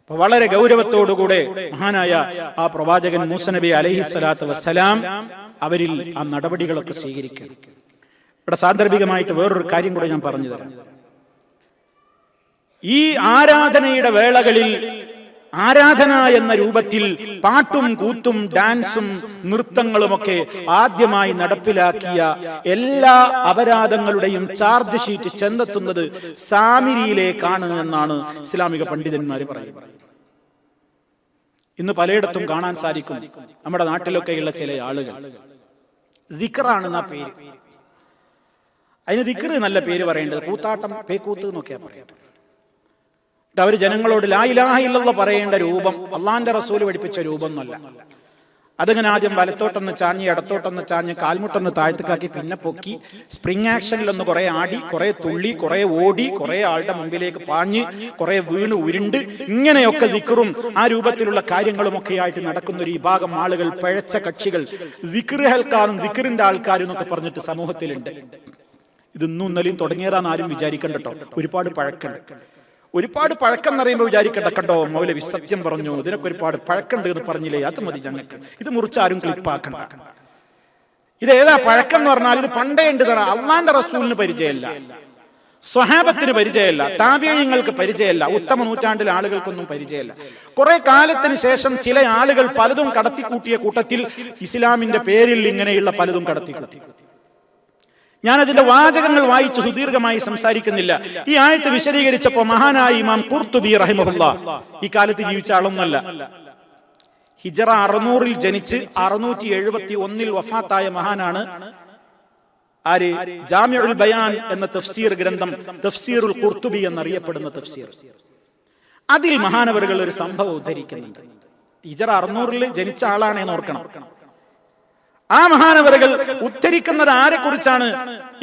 അപ്പൊ വളരെ ഗൗരവത്തോടുകൂടെ മഹാനായ ആ പ്രവാചകൻ മൂസ നബി അലൈഹിസ്സലാത്തു വസ്സലാം അവരിൽ ആ നടപടികളൊക്കെ സ്വീകരിക്കണം. ഇവിടെ സാന്ദർഭികമായിട്ട് വേറൊരു കാര്യം കൂടെ ഞാൻ പറഞ്ഞു തരാം. ഈ ആരാധനയുടെ വേളകളിൽ ആരാധന എന്ന രൂപത്തിൽ പാട്ടും കൂത്തും ഡാൻസും നൃത്തങ്ങളുമൊക്കെ ആദ്യമായി നടപ്പിലാക്കിയ എല്ലാ അപരാധങ്ങളുടെയും ചാർജ് ഷീറ്റ് ചെന്നെത്തുന്നത് സാമിരിയിലേക്കാണ് എന്നാണ് ഇസ്ലാമിക പണ്ഡിതന്മാർ പറയുന്നത്. ഇന്ന് പലയിടത്തും കാണാൻ സാധിക്കും. നമ്മുടെ നാട്ടിലൊക്കെയുള്ള ചില ആളുകൾ ദിക്റാണെന്ന പേര്, അതിന് ദിക്റ് നല്ല പേര് പറയേണ്ടത് കൂത്താട്ടം, പേക്കൂത്ത് എന്നൊക്കെയാ പറയേണ്ടത്. അവർ ജനങ്ങളോട് ലാ ഇലാഹ ഇല്ലല്ലാഹ് പറയേണ്ട രൂപം അള്ളാന്റെ റസൂൽ പഠിപ്പിച്ച രൂപം എന്നല്ല. അതിങ്ങനെ ആദ്യം വലത്തോട്ടൊന്ന് ചാഞ്ഞ് ഇടത്തോട്ടൊന്ന് ചാഞ്ഞ് കാൽമുട്ടൊന്ന് താഴ്ത്തിക്കാക്കി പിന്നെ പൊക്കി സ്പ്രിംഗ് ആക്ഷനിലൊന്ന് കുറെ ആടി, കുറെ തുള്ളി, കുറെ ഓടി, കുറെ ആളുടെ മുമ്പിലേക്ക് പാഞ്ഞ്, കുറെ വീണ് ഉരുണ്ട്, ഇങ്ങനെയൊക്കെ ദിക്റും ആ രൂപത്തിലുള്ള കാര്യങ്ങളും ഒക്കെ ആയിട്ട് നടക്കുന്ന ഒരു വിഭാഗം ആളുകൾ, പിഴച്ച കക്ഷികൾ, ദിക്റ് ഹൽക്കാരും ദിക്റിന്റെ ആൾക്കാരും എന്നൊക്കെ പറഞ്ഞിട്ട് സമൂഹത്തിലുണ്ട്. ഇതൊന്നും ഇന്നലെയും തുടങ്ങിയതാന്ന് ആരും വിചാരിക്കണ്ട കേട്ടോ. ഒരുപാട് പഴക്കം എന്നറിയുമ്പോൾ വിചാരിക്കണ്ട, കണ്ടോ മൗലവി സത്യം പറഞ്ഞു, ഇതിനൊക്കെ ഒരുപാട് പഴക്കമുണ്ട് എന്ന് പറഞ്ഞില്ലേ, അത് മതി ഞങ്ങൾക്ക്, ഇത് മുറിച്ചാരും ക്ലിപ്പാക്കണ്ട. ഇതേതാ പഴക്കം എന്ന് പറഞ്ഞാൽ ഇത് പണ്ടേ ഉണ്ട്. അള്ളാന്റെ റസൂലിന് പരിചയമല്ല, സ്വഹാബത്തിന് പരിചയമല്ല, താബിഈങ്ങൾക്ക് പരിചയമല്ല, ഉത്തമ നൂറ്റാണ്ടിലെ ആളുകൾക്കൊന്നും പരിചയമല്ല. കുറെ കാലത്തിന് ശേഷം ചില ആളുകൾ പലതും കടത്തിക്കൂട്ടിയ കൂട്ടത്തിൽ ഇസ്ലാമിന്റെ പേരിൽ ഇങ്ങനെയുള്ള പലതും കടത്തിക്കൂട്ടി. ഞാനതിന്റെ വാചകങ്ങൾ വായിച്ച് സുദീർഘമായി സംസാരിക്കുന്നില്ല. ഈ ആയത്ത് വിശദീകരിച്ചപ്പോ മഹാനായ ഇമാം ഖുർത്തുബി റഹിമഹുല്ലാഹ്, ഈ കാലത്ത് ജീവിച്ച ആളൊന്നല്ല, ഹിജറ 600 ജനിച്ച് 671 വഫാത്തായ മഹാനാണ്. ആര്? ജാമിഉൽ ബയാൻ എന്ന തഫ്സീർ ഗ്രന്ഥം, തഫ്സീറുൽ ഖുർത്തുബി എന്നറിയപ്പെടുന്ന തഫ്സീർ. അതിൽ മഹാനവറുകൾ ഒരു സംഭവം ഉദ്ധരിക്കുന്നുണ്ട്. ഹിജറ 600 ജനിച്ച ആളാണെന്ന് ഓർക്കണം. ആ മഹാനവറുകൾ ഉദ്ധരിക്കുന്നത് ആരെ കുറിച്ചാണ്?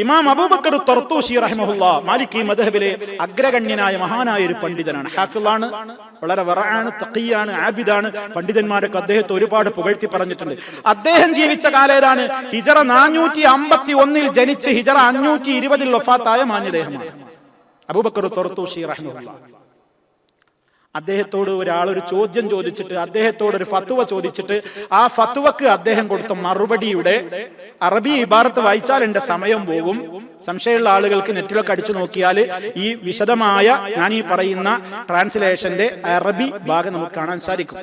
ഇമാം അബൂബക്കർ തർത്തൂശി റഹിമഹുല്ലാഹ്, മാലിക്കി മദ്ഹബിലെ അഗ്രഗണ്യനായ മഹാനായ ഒരു പണ്ഡിതനാണ്. ഹാഫിളാണ്, വളരെ വറആണ്, തഖിയാണ്, ആബിദാണ്. പണ്ഡിതന്മാരൊക്കെ അദ്ദേഹത്തെ ഒരുപാട് പുകഴ്ത്തി പറഞ്ഞിട്ടുണ്ട്. അദ്ദേഹം ജീവിച്ച കാലം ഏതാണ്? ഹിജറ 451 ജനിച്ച് ഹിജറ 520 വഫാത്തായ മാന്യദേഹമാണ് അബൂബക്കർ തർത്തൂശി റഹിമഹുല്ലാഹ്. അദ്ദേഹത്തോട് ഒരാളൊരു ചോദ്യം ചോദിച്ചിട്ട്, അദ്ദേഹത്തോട് ഒരു ഫത്വ ചോദിച്ചിട്ട്, ആ ഫത്വക്ക് അദ്ദേഹം കൊടുത്ത മറുപടിയുടെ അറബി ഇബാറത്ത് വായിച്ചാൽ എന്റെ സമയം പോകും. സംശയമുള്ള ആളുകൾക്ക് നെറ്റിലൊക്കെ അടിച്ചു നോക്കിയാൽ ഈ വിശദമായ ഞാൻ ഈ പറയുന്ന ട്രാൻസ്ലേഷന്റെ അറബി ഭാഗം നമുക്ക് കാണാൻ സാധിക്കും.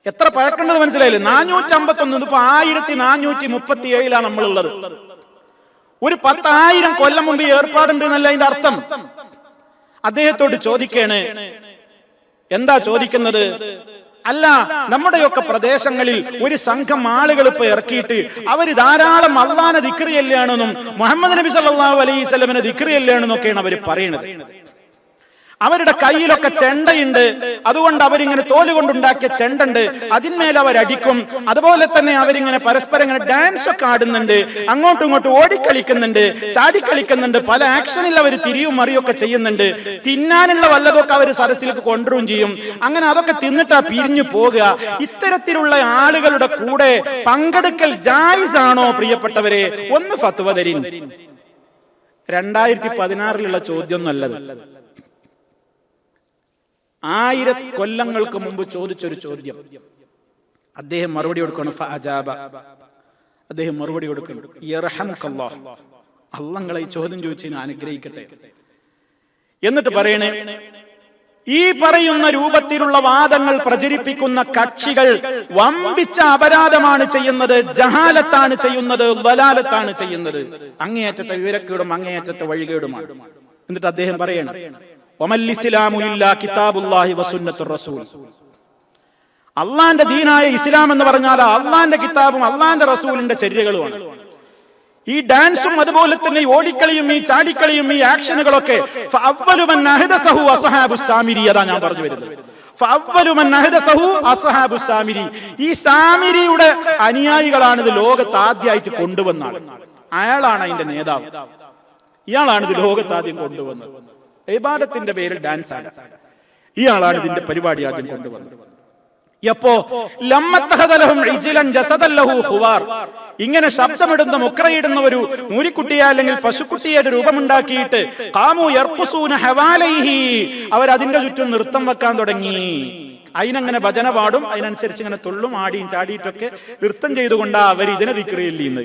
എത്ര പഴക്കമുള്ളത് മനസ്സിലായില്ലേ? 451, ഇപ്പൊ 1437 നമ്മളുള്ളത്. ഒരു 10,000 കൊല്ലം മുമ്പ് ഏർപ്പാടുണ്ട് എന്നല്ല അതിന്റെ അർത്ഥം. അദ്ദേഹത്തോട് ചോദിക്കേണ്, എന്താ ചോദിക്കുന്നത്? അല്ല, നമ്മുടെയൊക്കെ പ്രദേശങ്ങളിൽ ഒരു സംഘം ആളുകൾ ഇപ്പൊ ഇറക്കിയിട്ട് അവര് ധാരാളം അള്ളാനെ ദിക്റ് ചെല്ലുകയാണെന്നും മുഹമ്മദ് നബി സല്ലല്ലാഹു അലൈഹി വസല്ലമനെ ദിക്റ് ചെല്ലുകയാണെന്നൊക്കെയാണ് അവര് പറയുന്നത്. അവരുടെ കയ്യിലൊക്കെ ചെണ്ടയുണ്ട്, അതുകൊണ്ട് അവരിങ്ങനെ തോല് കൊണ്ടുണ്ടാക്കിയ ചെണ്ടുണ്ട്, അതിന്മേൽ അവരടിക്കും. അതുപോലെ തന്നെ അവരിങ്ങനെ പരസ്പരം ഇങ്ങനെ ഡാൻസ് ഒക്കെ ആടുന്നുണ്ട്, അങ്ങോട്ടും ഇങ്ങോട്ടും ഓടിക്കളിക്കുന്നുണ്ട്, ചാടിക്കളിക്കുന്നുണ്ട്, പല ആക്ഷനിൽ അവർ തിരിയും മറിയൊക്കെ ചെയ്യുന്നുണ്ട്. തിന്നാനുള്ള വല്ലതൊക്കെ അവർ സരസിലേക്ക് കൊണ്ടുവരും ചെയ്യും. അങ്ങനെ അതൊക്കെ തിന്നിട്ടാ പിരിഞ്ഞു പോകുക. ഇത്തരത്തിലുള്ള ആളുകളുടെ കൂടെ പങ്കെടുക്കൽ ജായിസ് ആണോ പ്രിയപ്പെട്ടവരെ? ഒന്ന് ഫത്വ തരീൻ. 2016 ചോദ്യം നല്ലത്. 1000 കൊല്ലങ്ങൾക്ക് മുമ്പ് ചോദിച്ചൊരു ചോദ്യം. അദ്ദേഹം മറുപടി കൊടുക്കണം. ഫഅജാബ, അദ്ദേഹം മറുപടി കൊടുക്കണം. യർഹമുക്കല്ലാഹ്, അല്ലാഹ് നിങ്ങളെ ഈ ചോദ്യം ചോദിച്ചതിന് അനുഗ്രഹിക്കട്ടെ. എന്നിട്ട് പറയണേ, ഈ പറയുന്ന രൂപത്തിലുള്ള വാദങ്ങൾ പ്രചരിപ്പിക്കുന്ന കക്ഷികൾ വമ്പിച്ച അപരാധമാണ് ചെയ്യുന്നത്, ജഹാലത്താണ് ചെയ്യുന്നത്, ദലാലത്താണ് ചെയ്യുന്നത്. അങ്ങേയറ്റത്തെ വിവരക്കേടും അങ്ങേയറ്റത്തെ വഴികേടുമാണ്. എന്നിട്ട് അദ്ദേഹം പറയണം, വമൽ ഇസ്ലാമു ഇല്ലാ കിതാബുല്ലാഹി വസുന്നത്തുർ റസൂൽ. അള്ളാന്റെ ദീനായ ഇസ്ലാം എന്ന് പറഞ്ഞാൽ അള്ളാന്റെ കിതാബും അള്ളാന്റെ റസൂലിന്റെ ചര്യകളുമാണ്. ഈ ഡാൻസും അതുപോലെ തന്നെ ഓടിക്കളിയും ഈ ചാടിക്കളിയും ഈ ആക്ഷനുകളൊക്കെ ഫഅവ്വലു മൻ അഹദസഹു അസ്ഹാബുസ് സാമിരി. അതാ ഞാൻ പറഞ്ഞു വരുന്നത്. ഫഅവ്വലു മൻ അഹദസഹു അസ്ഹാബുസ് സാമിരി. ഈ സാമിരിയുടെ അനുയായികളാണ് ഇത് ലോകത്ത് ആദ്യമായിട്ട് കൊണ്ടുവന്നത്. അയാളാണ് അതിന്റെ നേതാവ്. ഇയാളാണ് ഇത് ലോകത്ത് ആദ്യം കൊണ്ടുവന്നത്. ഇബാദത്തിന്റെ പേരിൽ ഡാൻസ് ആണ്. ഇയാളാണ് ഇതിന്റെ പരിപാടി ആദ്യം കൊണ്ടുവന്നത്. എപ്പോ ഇങ്ങനെ ശബ്ദമിടുന്ന മുക്രയിടുന്ന ഒരു മൂരിക്കുട്ടിയെ അല്ലെങ്കിൽ പശുക്കുട്ടിയുടെ രൂപമുണ്ടാക്കിയിട്ട് അവരതിന്റെ ചുറ്റും നൃത്തം വെക്കാൻ തുടങ്ങി. അതിനങ്ങനെ ഭജന പാടും, അതിനനുസരിച്ച് ഇങ്ങനെ തുള്ളും ആടിയും ചാടിയിട്ടൊക്കെ നൃത്തം ചെയ്തുകൊണ്ടാ അവർ ഇതിനെ ദിക്റിയില്ല.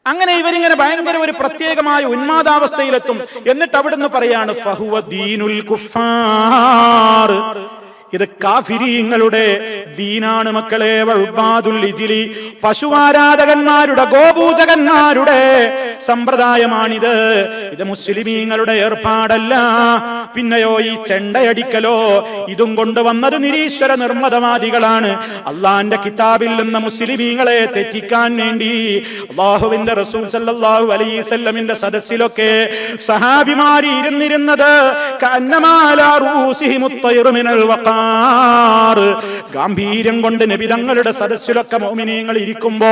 അങ്ങനെ ഇവരിങ്ങനെ ഭയങ്കര ഒരു പ്രത്യേകമായ ഉന്മാദാവസ്ഥയിലെത്തും. എന്നിട്ട് അവിടുന്ന് പറയാണ് ഫഹുവ ദീനുൽ കുഫാർ, ഇത് കാഫിരീങ്ങളുടെ ദീനാണ് മക്കളെ. വഉബാദുൽ ഇജ്ലി, പശുവാരാധകന്മാരുടെ ഗോപൂജകന്മാരുടെ സമ്പ്രദായമാണിത്. ഇത് മുസ്ലിമീങ്ങളുടെ ഏർപ്പാടല്ല. പിന്നെയോ ഈ ചെണ്ടയടിക്കലോ ഇതും കൊണ്ടുവന്നത് നിരീശ്വര നിർമ്മതവാദികളാണ്. അള്ളാന്റെ കിതാബിൽ നിന്ന് മുസ്ലിമീങ്ങളെ തെറ്റിക്കാൻ വേണ്ടി അല്ലാഹുവിന്റെ റസൂൽ സല്ലല്ലാഹു അലൈഹി വസല്ലമിന്റെ സദസ്സിലൊക്കെ സഹാബിമാരി ഇരുന്നിരുന്നത് കഅന്നമാലാ റൂസിഹിമുത് തയ്റു മിനൽ വഖാർ, ഗാംഭീര്യം കൊണ്ട് നബി തങ്ങളുടെ സദസ്സിലൊക്കെ മുഅ്മിനീങ്ങൾ ഇരിക്കുമ്പോ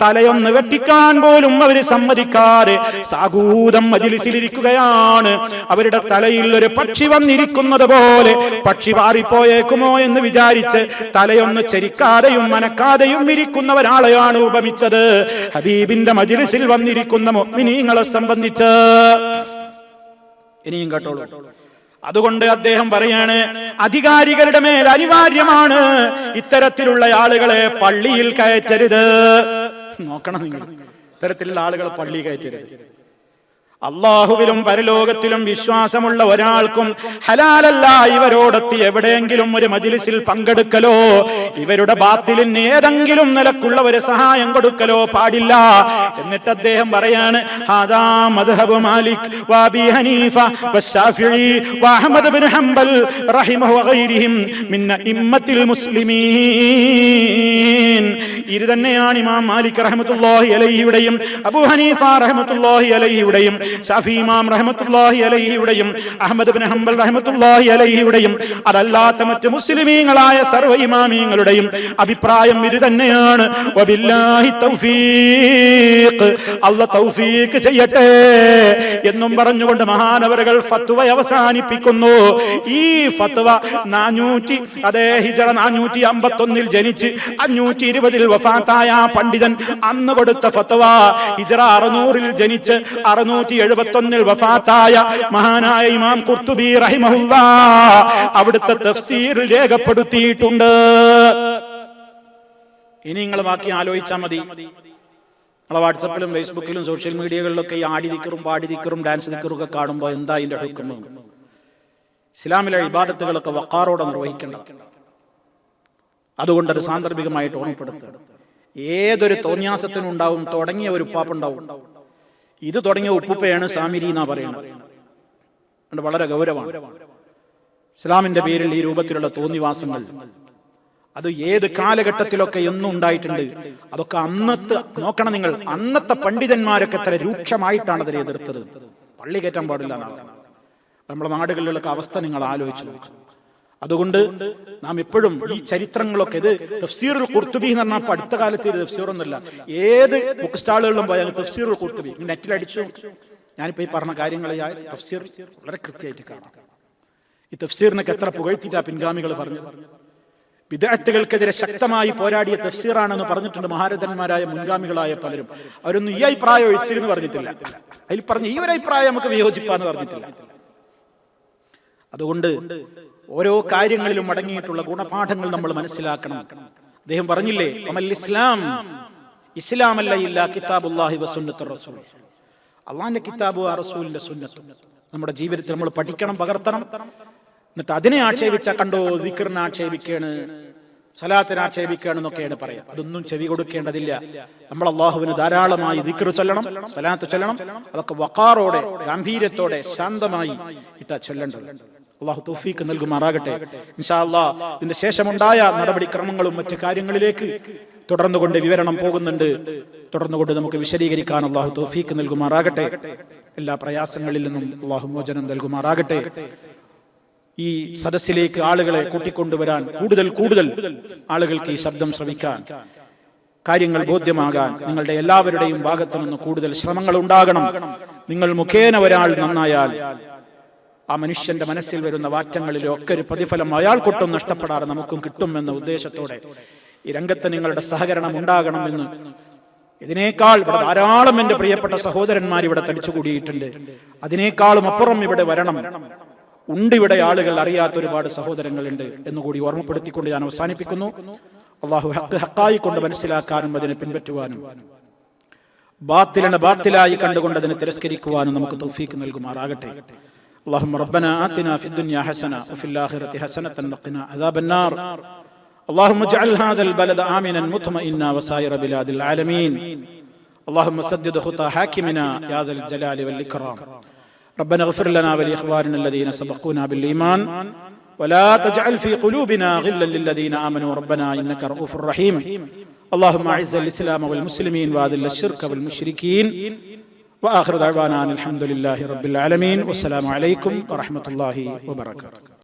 തലയൊന്ന് വെട്ടിക്കാൻ പോലും അവര് സമ്മതിക്കാതെ സാഗൂതം മജ്ലിസിലിരിക്കുകയാണ്. അവരുടെ തലയിൽ ഒരു പക്ഷി വന്നിരിക്കുന്നത് പോലെ പക്ഷി പാറിപ്പോയേക്കുമോ എന്ന് വിചാരിച്ച് തലയൊന്ന് ചരിക്കാതെയും മനക്കാതെയും ഇരിക്കുന്ന ഒരാളെയാണ് ഉപമിച്ചത് ഹബീബിന്റെ മജ്ലിസിൽ വന്നിരിക്കുന്ന മുഅ്മിനീങ്ങളെ സംബന്ധിച്ച്. ഇനിയും കേട്ടോളൂ. അതുകൊണ്ട് അദ്ദേഹം പറയാണ്, അധികാരികളുടെ മേൽ അനിവാര്യമാണ് ഇത്തരത്തിലുള്ള ആളുകളെ പള്ളിയിൽ കയറ്റരുത്. നോക്കണം നിങ്ങൾ, ഇത്തരത്തിലുള്ള ആളുകളെ പള്ളി കയറ്റരുത്. അള്ളാഹുവിലും പരലോകത്തിലും വിശ്വാസമുള്ള ഒരാൾക്കും ഹലാലല്ല ഇവരോടൊത്ത് എവിടെയെങ്കിലും ഒരു മജ്ലിസിൽ പങ്കെടുക്കലോ ഇവരുടെ ബാത്തിലിന് ഏതെങ്കിലും നിലക്കുള്ള ഒരു സഹായം കൊടുക്കലോ പാടില്ല. എന്നിട്ട് അദ്ദേഹം പറയാണ്, ഹാദാ മദ്ഹബു മാലിക് വഅബി ഹനീഫ വശാഫിഈ വഅഹ്മദ് ഇബ്നു ഹംബൽ റഹിമഹു വഗൈരിഹിം മിൻ ഇമ്മത്തിൽ മുസ്ലിമീൻ. ഇത് തന്നെയാണ് ഇമാം മാലിക് റഹ്മത്തുള്ളാഹി അലൈഹിയുടെയും അബൂ ഹനീഫ റഹ്മത്തുള്ളാഹി അലൈഹിയുടെയും ഷാഫി ഇമാം റഹ്മത്തുള്ളാഹി അലൈഹിയുടെയും അഹ്മദ് ഇബ്നു ഹംബൽ റഹ്മത്തുള്ളാഹി അലൈഹിയുടെയും അതല്ലാത്ത മറ്റ് മുസ്ലിമീങ്ങളായ സർവ്വ ഇമാമീങ്ങളുടെയും അഭിപ്രായം ഇത് തന്നെയാണ്. വബില്ലാഹി തൗഫീഖ്, അല്ലാഹ് തൗഫീഖ് ചെയ്യട്ടെ എന്നും പറഞ്ഞുകൊണ്ട് മഹാനവറുകൾ ഫത്വ അവസാനിപ്പിക്കുന്നു. ഈ ഫത്വ 451 ജനിച്ച് 520 വഫാത്തായ പണ്ഡിതൻ അന്ന് കൊടുത്ത ഫത്വ. ഹിജ്റ 600 ജനിച്ച് 671 വഫാത്തായ മഹാനായ ഇമാം ഖുർത്തുബി റഹിമഹുല്ലാഹ് അവിടുത്തെ തഫ്സീറിൽ രേഖപ്പെടുത്തിയിട്ടുണ്ട്. ഇനി നിങ്ങൾ ബാക്കി ആലോചിച്ചാൽ മതി. നമ്മളെ വാട്സപ്പിലും ഫേസ്ബുക്കിലും സോഷ്യൽ മീഡിയകളിലൊക്കെ ഈ ആടി ദിക്റും പാടി ദിക്റും ഡാൻസ് ദിക്റും ഒക്കെ കാണുമ്പോൾ എന്താ ഇതിന്റെ ഹുക്കം? ഇസ്ലാമിലെ ഇബാദത്തുകളൊക്കെ വഖാറോടെ നിർവഹിക്കേണ്ടത്. അതുകൊണ്ട് അത് സാന്ദർഭികമായിട്ട് ഓർമ്മപ്പെടുത്തുക. ഏതൊരു തോന്യാസത്തിനും ഉണ്ടാവും തുടങ്ങിയ ഒരു ഉപ്പാപ്പുണ്ടാവും. ഇത് തുടങ്ങിയ ഉപ്പുപ്പയാണ് സാമിരി എന്നാ പറയുന്നത്. വളരെ ഗൗരവമാണ്. ഇസ്ലാമിന്റെ പേരിൽ ഈ രൂപത്തിലുള്ള തോന്നിവാസങ്ങൾ അത് ഏത് കാലഘട്ടത്തിലൊക്കെ എന്നും ഉണ്ടായിട്ടുണ്ട്. അതൊക്കെ അന്നത്തെ നോക്കണം നിങ്ങൾ, അന്നത്തെ പണ്ഡിതന്മാരൊക്കെ എത്ര രൂക്ഷമായിട്ടാണ് അതിനെ എതിർത്തത്. പള്ളി കയറ്റാൻ പാടില്ല എന്നാണ്. നമ്മുടെ നാടുകളിലുള്ള അവസ്ഥ നിങ്ങൾ ആലോചിച്ച് നോക്കുക. അതുകൊണ്ട് നാം എപ്പോഴും ഈ ചരിത്രങ്ങളൊക്കെ, ഇത് തഫ്സീറുൽ ഖുർത്തുബി എന്ന് പറഞ്ഞാൽ അടുത്ത കാലത്ത് ഇത് തഫ്സീറൊന്നുമല്ല, ഏത് ബുക്ക് സ്റ്റാളുകളിലും പോയാൽ തഫ്സീറുൽ ഖുർത്തുബി നെറ്റിൽ അടിച്ചു. ഞാനിപ്പോ ഈ പറഞ്ഞ കാര്യങ്ങൾ തഫ്സീർ വളരെ കൃത്യമായിട്ട് കാണാം. ഈ തഫ്സീറിനൊക്കെ എത്ര പുകഴ്ത്തിയിട്ടാ പിൻഗാമികൾ പറഞ്ഞത്. ബിദ്അത്തുകൾക്കെതിരെ ശക്തമായി പോരാടിയ തഫ്സീറാണെന്ന് പറഞ്ഞിട്ടുണ്ട് മഹാരഥന്മാരായ മുൻഗാമികളായ പലരും. അവരൊന്നും ഈ അഭിപ്രായം ഒഴിച്ചു എന്ന് പറഞ്ഞിട്ടില്ല. അതിൽ പറഞ്ഞ ഈ ഒരു അഭിപ്രായം നമുക്ക് വിയോജിപ്പാന്ന് പറഞ്ഞിട്ടില്ല. അതുകൊണ്ട് ഓരോ കാര്യങ്ങളിലും അടങ്ങിയിട്ടുള്ള ഗുണപാഠങ്ങൾ നമ്മൾ മനസ്സിലാക്കണം. അദ്ദേഹം പറഞ്ഞില്ലേ, അമൽ ഇസ്ലാം, ഇസ്ലാമല്ല ഇല്ലാ കിതാബുല്ലാഹി വസുന്നത്തുർ റസൂൽ. അള്ളാഹിന്റെ കിതാബും ആ റസൂലിന്റെ സുന്നത്തും നമ്മുടെ ജീവിതത്തിൽ നമ്മൾ പഠിക്കണം, പകർത്തണം. എന്നിട്ട് അതിനെ ആക്ഷേപിച്ച കണ്ടോ ദിക്റിനെ ആക്ഷേപിക്കാണ്, സലാത്തിനെ ആക്ഷേപിക്കാണ് എന്നൊക്കെയാണ് പറയാം. അതൊന്നും ചെവി കൊടുക്കേണ്ടതില്ല. നമ്മൾ അള്ളാഹുവിന് ധാരാളമായി ദിക്ർ ചൊല്ലണം, സലാത്ത് ചൊല്ലണം. അതൊക്കെ വഖാറോടെ, ഗാംഭീര്യത്തോടെ, ശാന്തമായി ഇട്ടാ ചൊല്ലേണ്ടത്. അള്ളാഹു തൗഫീഖ് നൽകുമാറാകട്ടെ. ഇൻഷാ അല്ലാഹ് ഇതിന്റെ ശേഷമുണ്ടായ നടപടിക്രമങ്ങളും മറ്റു കാര്യങ്ങളിലേക്ക് തുടർന്നുകൊണ്ട് വിവരണം പോകുന്നുണ്ട്. തുടർന്നുകൊണ്ട് നമുക്ക് വിശദീകരിക്കാൻ അള്ളാഹു തൗഫീഖ് നൽകുമാറാകട്ടെ. എല്ലാ പ്രയാസങ്ങളിൽ നിന്നും അള്ളാഹു മോചനം നൽകുമാറാകട്ടെ. ഈ സദസ്സിലേക്ക് ആളുകളെ കൂട്ടിക്കൊണ്ടുവരാൻ, കൂടുതൽ ആളുകൾക്ക് ഈ ശബ്ദം ശ്രവിക്കാൻ, കാര്യങ്ങൾ ബോധ്യമാകാൻ നിങ്ങളുടെ എല്ലാവരുടെയും ഭാഗത്തു നിന്ന് കൂടുതൽ ശ്രമങ്ങൾ ഉണ്ടാകണം. നിങ്ങൾ മുഖേന ഒരാൾ നന്നായാൽ ആ മനുഷ്യന്റെ മനസ്സിൽ വരുന്ന മാറ്റങ്ങളിലൊക്കെ ഒരു പ്രതിഫലം അയാൾക്കൊട്ടും നഷ്ടപ്പെടാതെ നമുക്കും കിട്ടും എന്ന ഉദ്ദേശത്തോടെ ഈ രംഗത്ത് നിങ്ങളുടെ സഹകരണം ഉണ്ടാകണമെന്ന്, ഇതിനേക്കാൾ ഇവിടെ ധാരാളം എന്റെ പ്രിയപ്പെട്ട സഹോദരന്മാർ ഇവിടെ തടിച്ചുകൂടിയിട്ടുണ്ട്. അതിനേക്കാളും അപ്പുറം ഇവിടെ വരണം. ഇവിടെ ആളുകൾ അറിയാത്ത ഒരുപാട് സഹോദരങ്ങളുണ്ട് എന്നുകൂടി ഓർമ്മപ്പെടുത്തിക്കൊണ്ട് ഞാൻ അവസാനിപ്പിക്കുന്നു. അള്ളാഹു ഹഖ് ഹഖായി കൊണ്ട് മനസ്സിലാക്കാനും അതിനെ പിൻപറ്റുവാനും ബാത്തിലിനെ ബാത്തിലായി കണ്ടുകൊണ്ട് അതിനെ തിരസ്കരിക്കുവാനും നമുക്ക് തൗഫീഖ് നൽകുമാറാകട്ടെ. اللهم ربنا آتنا في الدنيا حسنة وفي الآخرة حسنة وقنا عذاب النار. اللهم اجعل هذا البلد آمنا مطمئنا وسائر بلاد العالمين. اللهم سدد خطى حاكمنا يا ذا الجلال والإكرام. ربنا اغفر لنا ولإخواننا الذين سبقونا بالإيمان ولا تجعل في قلوبنا غلا للذين آمنوا ربنا إنك رؤوف رحيم. اللهم أعز الإسلام والمسلمين وأذل الشرك والمشركين. وآخر دعوانا الحمد لله رب العالمين. والسلام عليكم ورحمة الله وبركاته.